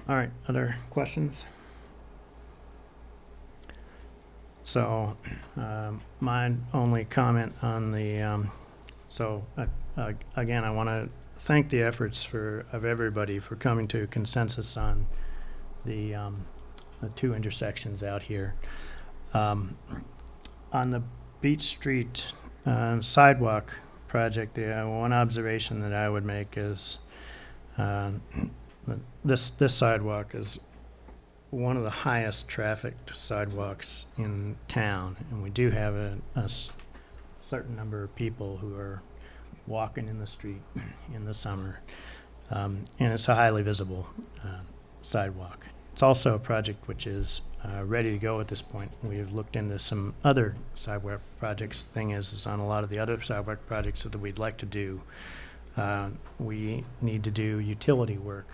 All right, other questions? So, my only comment on the, again, I want to thank the efforts of everybody for coming to a consensus on the 2 intersections out here. On the Beach Street sidewalk project, the one observation that I would make is this sidewalk is one of the highest trafficked sidewalks in town, and we do have a certain number of people who are walking in the street in the summer, and it's a highly visible sidewalk. It's also a project which is ready to go at this point. We have looked into some other sidewalk projects. The thing is on a lot of the other sidewalk projects that we'd like to do, we need to do utility work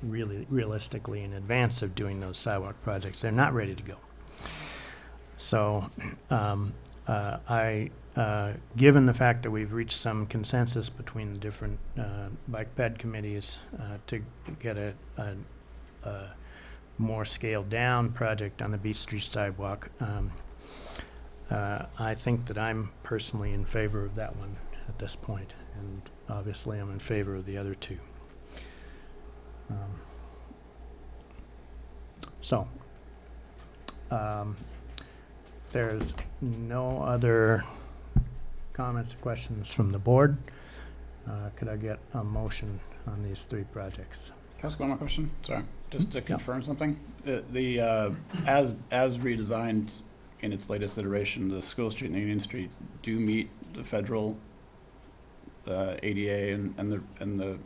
really realistically in advance of doing those sidewalk projects. They're not ready to go. So given the fact that we've reached some consensus between the different bike ped committees to get a more scaled down project on the Beach Street sidewalk, I think that I'm personally in favor of that one at at this point, and obviously I'm in favor of the other two. So, there's no other comments or questions from the board. Could I get a motion on these three projects? Can I ask one more question? Sorry, just to confirm something. As redesigned in its latest iteration, the School Street and Union Street do meet the federal ADA and the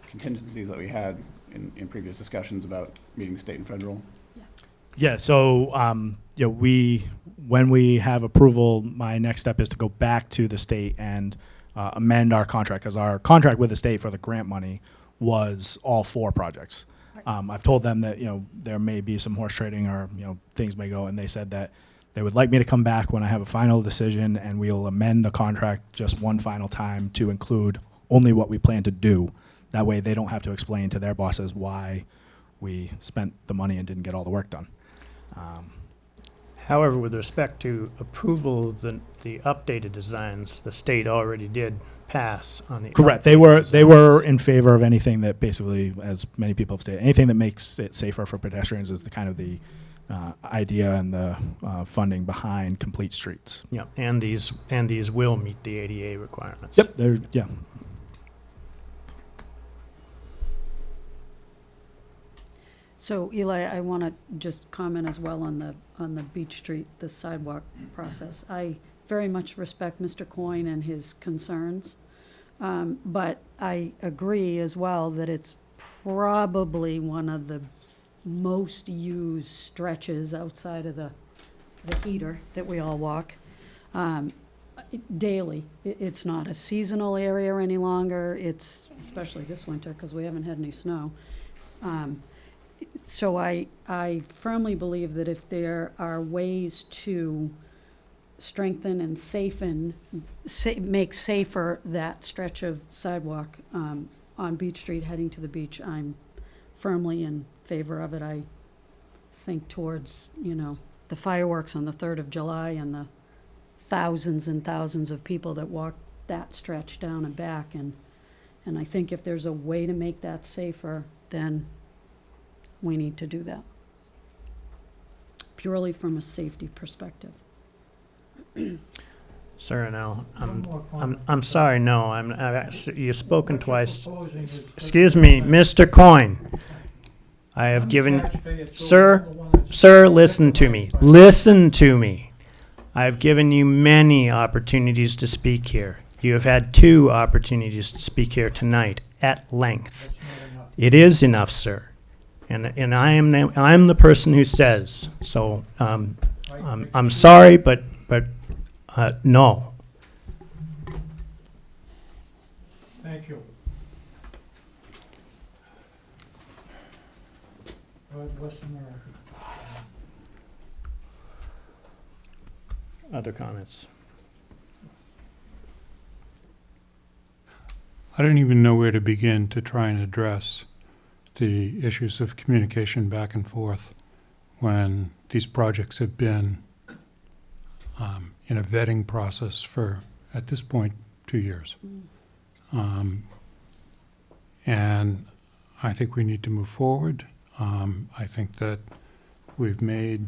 contingencies that we had in previous discussions about meeting state and federal. Yeah, so, when we have approval, my next step is to go back to the state and amend our contract, because our contract with the state for the grant money was all 4 projects. I've told them that, there may be some horse trading or, things may go, and they said that they would like me to come back when I have a final decision, and we'll amend the contract just one final time to include only what we plan to do. That way they don't have to explain to their bosses why we spent the money and didn't get all the work done. However, with respect to approval of the updated designs, the state already did pass on the. Correct. They updated were designs. in favor of anything that basically, as many people have stated, anything that makes it safer for pedestrians is the kind of the idea and the funding behind complete streets. Yeah, and these will meet the ADA requirements. Yep. Yeah. So Eli, I want to just comment as well on the Beach Street, the sidewalk process. I very much respect Mr. Coyne and his concerns, but I agree as well that it's probably one of the most used stretches outside of the heater that we all walk daily. It's not a seasonal area any longer. It's, especially this winter, because we haven't had any snow. So I firmly believe that if there are ways to strengthen and make safer that stretch of sidewalk on Beach Street heading to the beach, I'm firmly in favor of it. I think towards, the fireworks on the 3rd of July and the thousands and thousands of people that walk that stretch down and back. And I think if there's a way to make that safer, then we need to do that. Purely from a safety perspective. Sir, now, One more comment. I'm sorry, no, you've spoken What you're twice. proposing is- Excuse me, Mr. Coyne. I have I'm a given, taxpayer, so sir, I'm the one that's- sir, listen to me. Listen to me. I have given you many opportunities to speak here. You have had 2 opportunities to speak here tonight at length. That's not enough. It is enough, sir. And I'm the person who says, so, I'm sorry, but no. Thank you. God bless America. Other comments? I don't even know where to begin to try and address the issues of communication back and forth when these projects have been in a vetting process for, at this point, 2 years. And I think we need to move forward. I think that we've made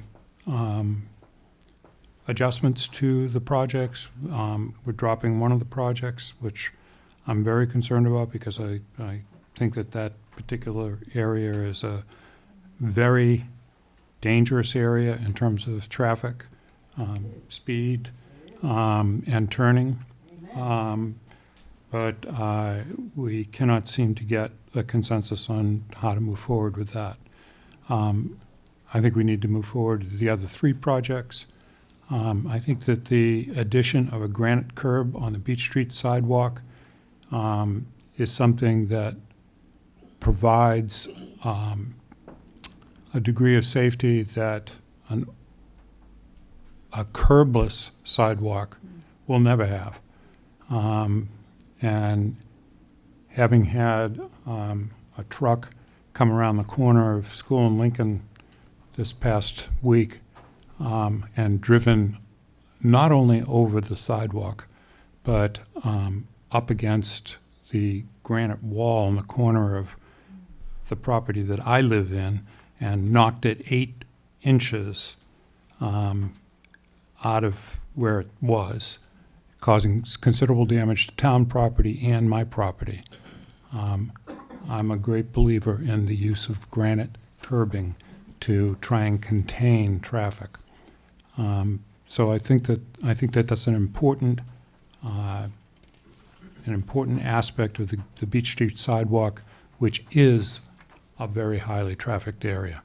adjustments to the projects. We're dropping one of the projects, which I'm very concerned about because I think that particular area is a very dangerous area in terms of traffic, speed, and turning. But we cannot seem to get a consensus on how to move forward with that. I think we need to move forward with the other 3 projects. I think that the addition of a granite curb on the Beach Street sidewalk is something that provides a degree of safety that a curbless sidewalk will never have. And having had a truck come around the corner of School in Lincoln this past week and driven not only over the sidewalk, but up against the granite wall in the corner of the property that I live in, and knocked it 8 inches out of where it was, causing considerable damage to town property and my property. I'm a great believer in the use of granite curbing to try and contain traffic. So I think that that's an important aspect of the Beach Street sidewalk, which is a very highly trafficked area.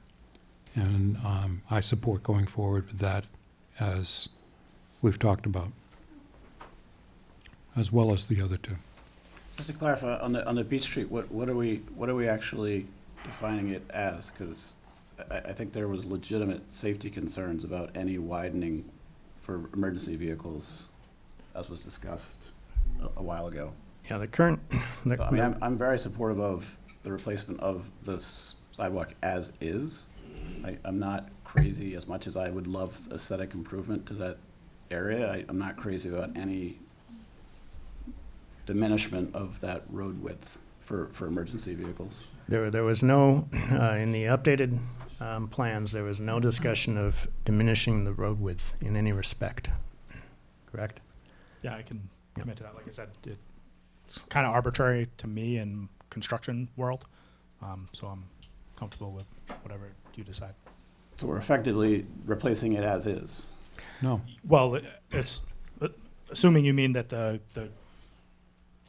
And I support going forward with that, as we've talked about, as well as the other two. Just to clarify, on the Beach Street, what are we actually defining it as? Because I think there was legitimate safety concerns about any widening for emergency vehicles, as was discussed a while ago. Yeah, the current, So, I mean, I'm very supportive of the replacement of the sidewalk as is. I'm not crazy, as much as I would love aesthetic improvement to that area. I'm not crazy about any diminishment of that road width for emergency vehicles. there was no, in the updated plans, there was no discussion of diminishing the road width in any respect, correct? Yeah, I can commit to that. Like I said, it's kind of arbitrary to me in construction world, so I'm comfortable with whatever you decide. So we're effectively replacing it as is. No, Well, it's assuming you mean that the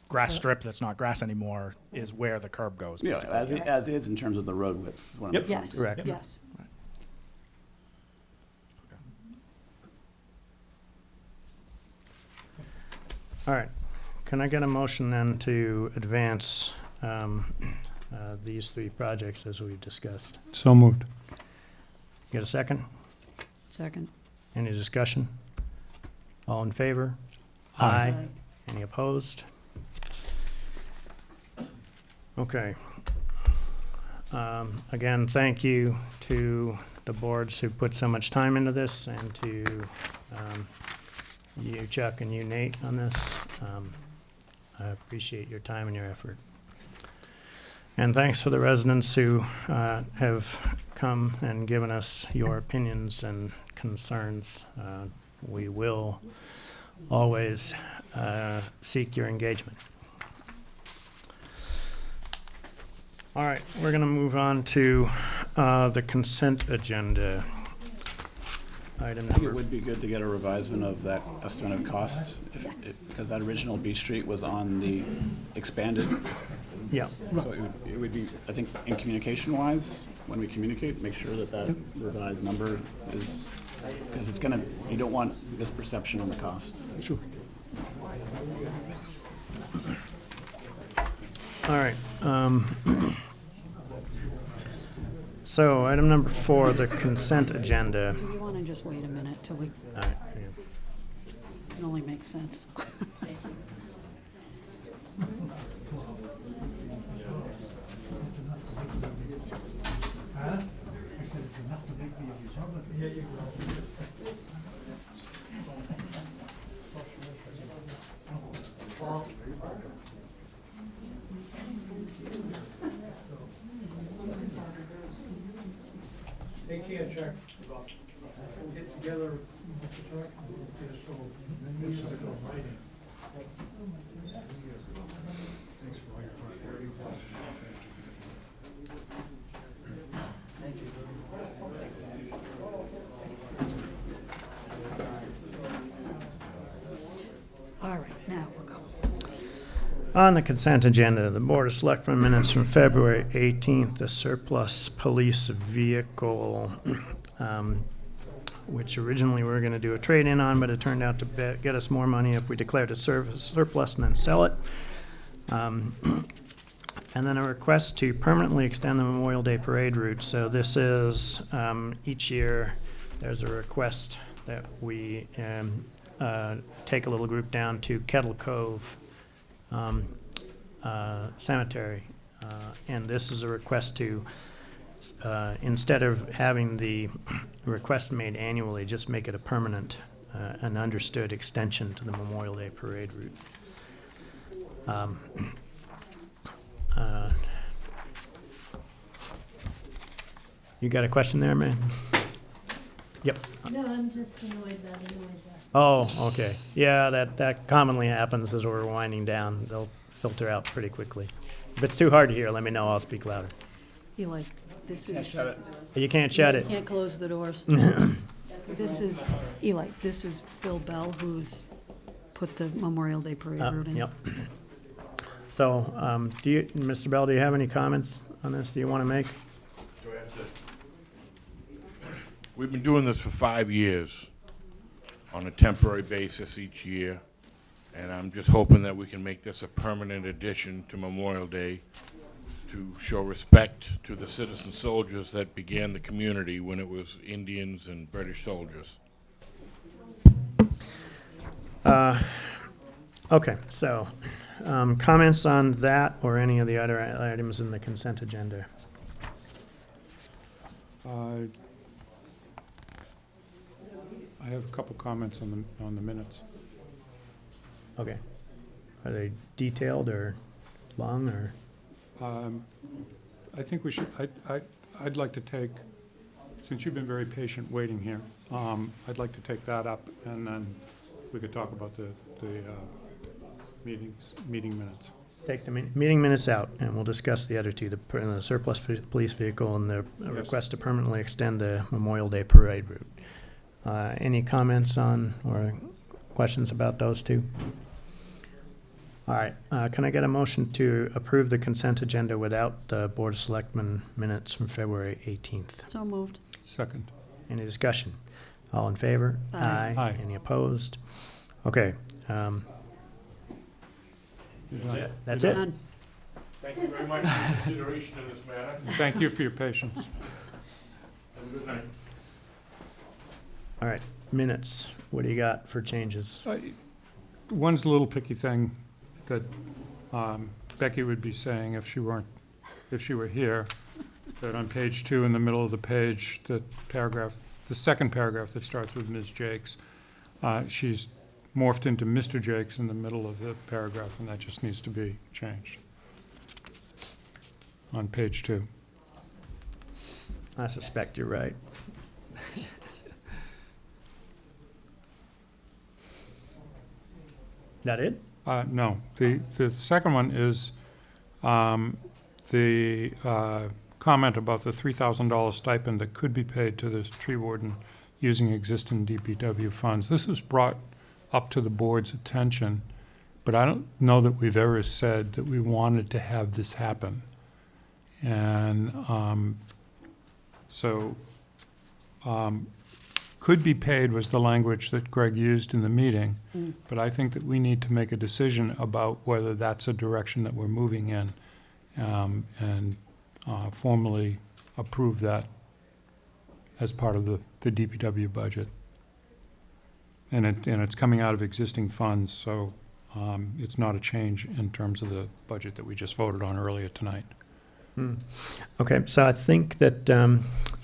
grass strip that's not grass anymore is where the curb goes. Yeah, basically. as is in terms of the road width. Is what I'm Yep. referring Yes, to. Correct. yes. All right, can I get a motion then to advance these 3 projects as we've discussed? so moved. Get a second? Second. Any discussion? All in favor? Aye. Any opposed? Okay. Again, thank you to the boards who put so much time into this, and to you, Chuck, and you, Nate, on this. I appreciate your time and your effort. And thanks for the residents who have come and given us your opinions and concerns. We will always seek your engagement. All right, we're going to move on to the consent agenda. Item I think it number, would be good to get a revisement of that estimate of costs, because that original Beach Street was on the expanded. yeah, So it would be, I think, in communication-wise, when we communicate, make sure that that revised number is, because it's gonna, you don't want misperception on the cost. Sure. all right. So, item number 4, the consent agenda. Do you want to just wait a minute till we, All right, yeah. it only makes sense. They can't check. Get together, All right, now we'll go. On the consent agenda, the Board of Selectmen minutes from February 18th, the surplus police vehicle, which originally we were going to do a trade-in on, but it turned out to get us more money if we declared it surplus and then sell it. And then a request to permanently extend the Memorial Day Parade route. So this is, each year, there's a request that we take a little group down to Kettle Cove Cemetery. And this is a request to, instead of having the request made annually, just make it a permanent an understood extension to the Memorial Day Parade route. Uh, You got a question there, man? Yep. No, I'm just annoyed by the noise. Oh, okay. Yeah, that commonly happens as we're winding down. They'll filter out pretty quickly. If it's too hard to hear, let me know. I'll speak louder. Eli, this is, You can't shut it. can't close the doors. This is, Eli, this is Bill Bell, who's put the Memorial Day Parade route in. Yep. So, Mr. Bell, do you have any comments on this? Do you want to make? We've been doing this for 5 years on a temporary basis each year, and I'm just hoping that we can make this a permanent addition to Memorial Day to show respect to the citizen soldiers that began the community when it was Indians and British soldiers. Okay, so, comments on that or any of the other items in the consent agenda? I have a couple comments on the minutes. Okay. Are they detailed or long or? I think we should, I'd like to take, since you've been very patient waiting here, I'd like to take that up, and then we could talk about the meeting minutes. Take the meeting minutes out, and we'll discuss the other two, the surplus police vehicle and the Yes. request to permanently extend the Memorial Day Parade route. Any comments on or questions about those two? All right, can I get a motion to approve the consent agenda without the Board of Selectmen minutes from February 18th? So moved. Second. Any discussion? All in favor? Aye. Aye. Any opposed? Okay, that's it. Done. Thank you very much for your consideration in this matter. Thank you for your patience. Have a good night. All right, minutes. What do you got for changes? One's a little picky thing that Becky would be saying if she were here, that on page 2 in the middle of the page, the second paragraph that starts with Ms. Jakes, she's morphed into Mr. Jakes in the middle of the paragraph, and that just needs to be changed on page 2. I suspect you're right. That it? No, the second one is the comment about the $3,000 stipend that could be paid to the tree warden using existing DPW funds. This was brought up to the board's attention, but I don't know that we've ever said that we wanted to have this happen. And could be paid was the language that Greg used in the meeting, but I think that we need to make a decision about whether that's a direction that we're moving in, and formally approve that as part of the DPW budget. And it's coming out of existing funds, so it's not a change in terms of the budget that we just voted on earlier tonight. Okay, so I think that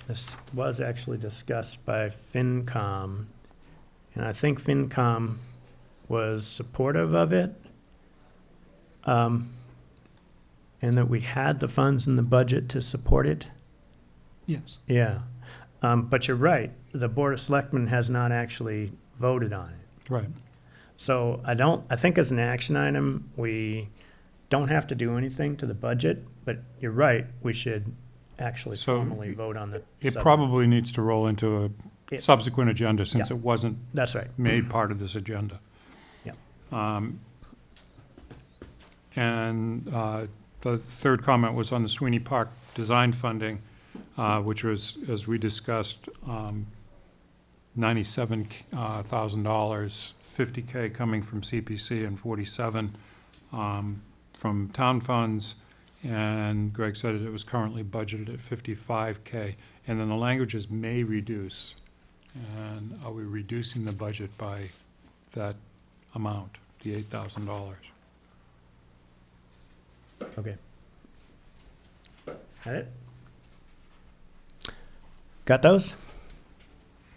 this was actually discussed by FinCom, and I think FinCom was supportive of it, and that we had the funds in the budget to support it. Yes. Yeah, but you're right, the Board of Selectmen has not actually voted on it. Right. So I think as an action item, we don't have to do anything to the budget, but you're right, we should actually So formally vote on the. It sub- probably needs to roll into a It- subsequent agenda, since Yeah. it wasn't That's right. made part of this agenda. Yeah. And the third comment was on the Sweeney Park design funding, which was, as we discussed, $97,000, $50K coming from CPC and $47 from town funds. And Greg said it was currently budgeted at $55K. And then the language is may reduce. And are we reducing the budget by that amount, the $8,000? Okay. Got it? Got those?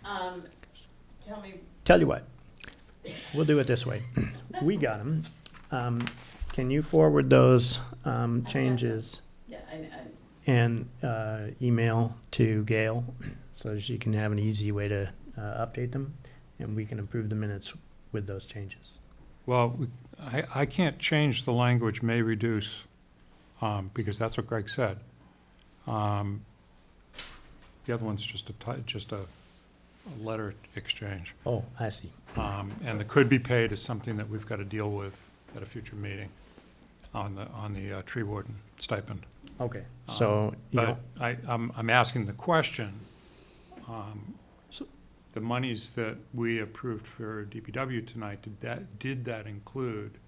Tell me tell you what, we'll do it this way. We got them. Can you forward those changes Yeah, and email to Gail so she can have an easy way to update them, and we can approve the minutes with those changes? Well, I can't change the language may reduce, because that's what Greg said. The other one's just a letter exchange. Oh, I see. And the could be paid is something that we've got to deal with at a future meeting on the tree warden stipend. Okay, so, you know, But I'm asking the question, the monies that we approved for DPW tonight, did that include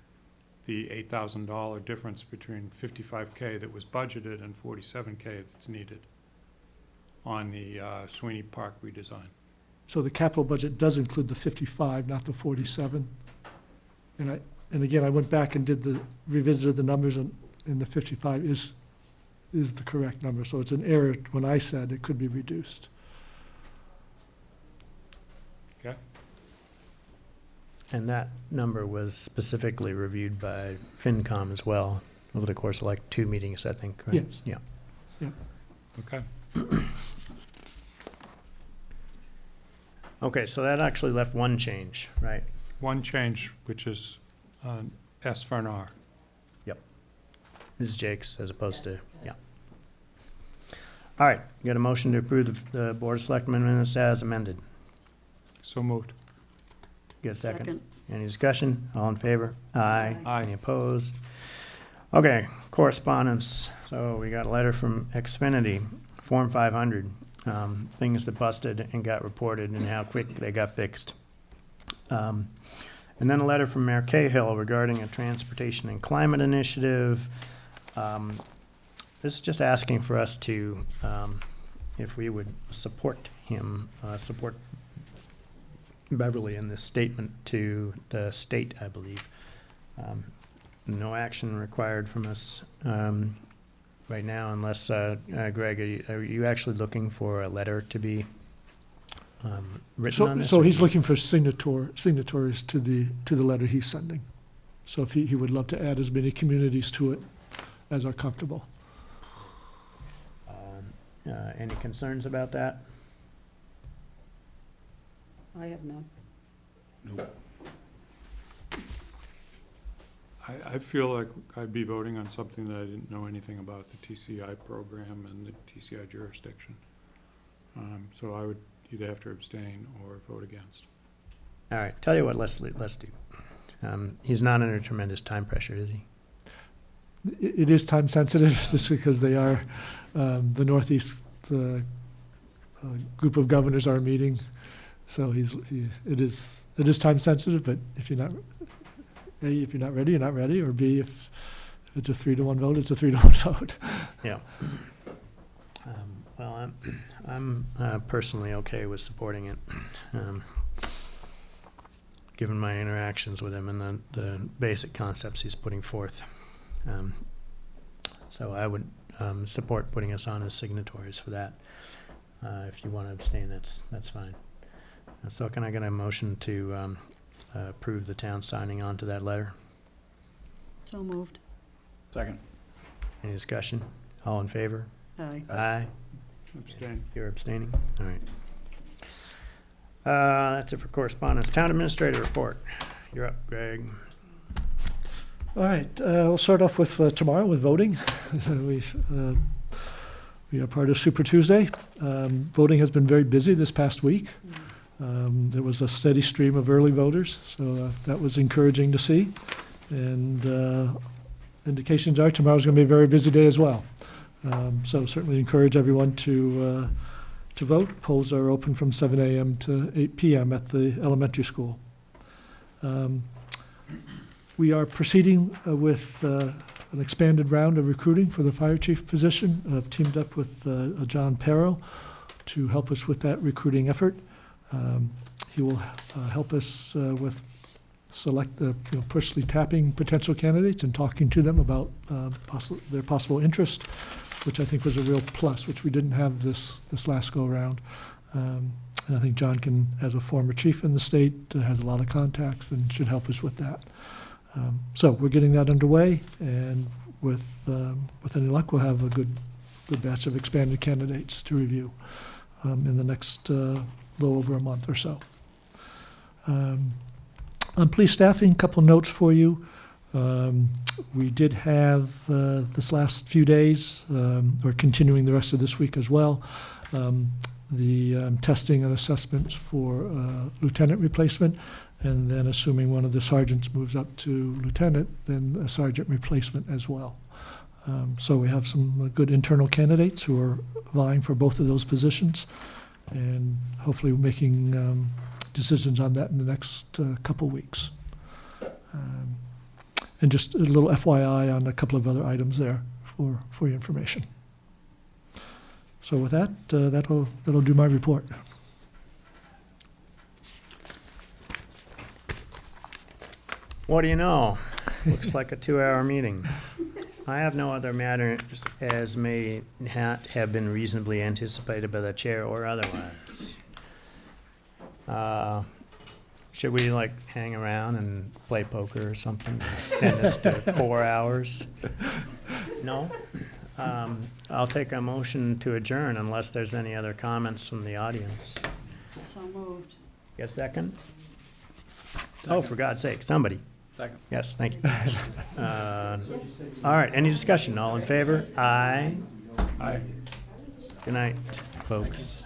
the $8,000 difference between 55K that was budgeted and 47K that's needed on the Sweeney Park redesign? So the capital budget does include the 55, not the 47. And again, I went back and revisited the numbers, and the 55 is the correct number. So it's an error when I said it could be reduced. Okay. and that number was specifically reviewed by FinCom as well over the course of like 2 meetings, I think, right? Yes. Yeah. Okay. Okay, so that actually left one change, right? One change, which is S for an R. Ms. Jakes as opposed to, yeah. All right, you got a motion to approve the Board of Selectmen minutes as amended. So moved. Get a second? Any discussion? All in favor? Aye. Aye. Any opposed? Okay, correspondence. So we got a letter from Xfinity, Form 500, things that busted and got reported and how quick they got fixed. And then a letter from Mayor Cahill regarding a transportation and climate initiative. This is just asking for us to, if we would support him, support Beverly in this statement to the state, I believe. No action required from us right now unless, Greg, are you actually looking for a letter to be written on this? So he's looking for signatories to the letter he's sending. So if he would love to add as many communities to it as are comfortable. Any concerns about that? I have none. I feel like I'd be voting on something that I didn't know anything about, the TCI program and the TCI jurisdiction. So I would either have to abstain or vote against. All right, tell you what, let's do. He's not under tremendous time pressure, is he? It is time sensitive, just because they are, the Northeast group of governors are meeting. So it is time sensitive, but if you're not, A, if you're not ready, you're not ready, or B, if it's a 3-1 vote, it's a 3-1 vote. Yeah. Well, I'm personally okay with supporting it, given my interactions with him and the basic concepts he's putting forth. So I would support putting us on as signatories for that. If you want to abstain, that's fine. So can I get a motion to approve the town signing on to that letter? So moved. Second. Any discussion? All in favor? Aye. Aye. Abstain. You're abstaining? All right. That's it for correspondence. Town administrator report. You're up, Greg. All right, we'll start off with tomorrow with voting. We are part of Super Tuesday. Voting has been very busy this past week. There was a steady stream of early voters, so that was encouraging to see. And indications are tomorrow's going to be a very busy day as well. So certainly encourage everyone to vote. Polls are open from 7 a.m. to 8 p.m. at the elementary school. We are proceeding with an expanded round of recruiting for the fire chief position. I've teamed up with John Perro to help us with that recruiting effort. He will help us with personally tapping potential candidates and talking to them about their possible interest, which I think was a real plus, which we didn't have this last go around. And I think John as a former chief in the state, has a lot of contacts and should help us with that. So we're getting that underway, and with any luck, we'll have a good batch of expanded candidates to review in the next little over a month or so. On police staffing, a couple notes for you. We did have this last few days, we're continuing the rest of this week as well, the testing and assessments for lieutenant replacement, and then assuming one of the sergeants moves up to lieutenant, then a sergeant replacement as well. So we have some good internal candidates who are vying for both of those positions, and hopefully making decisions on that in the next couple weeks. And just a little FYI on a couple of other items there for your information. So with that, that'll do my report. What do you know? Looks like a 2-hour meeting. I have no other matters as may not have been reasonably anticipated by the chair or otherwise. Should we hang around and play poker or something? Spend this to 4 hours? No? I'll take a motion to adjourn unless there's any other comments from the audience. So moved. Get a second? Oh, for God's sake, somebody. Second. Yes, thank you. All right, any discussion? All in favor? Aye. Aye. Good night, folks.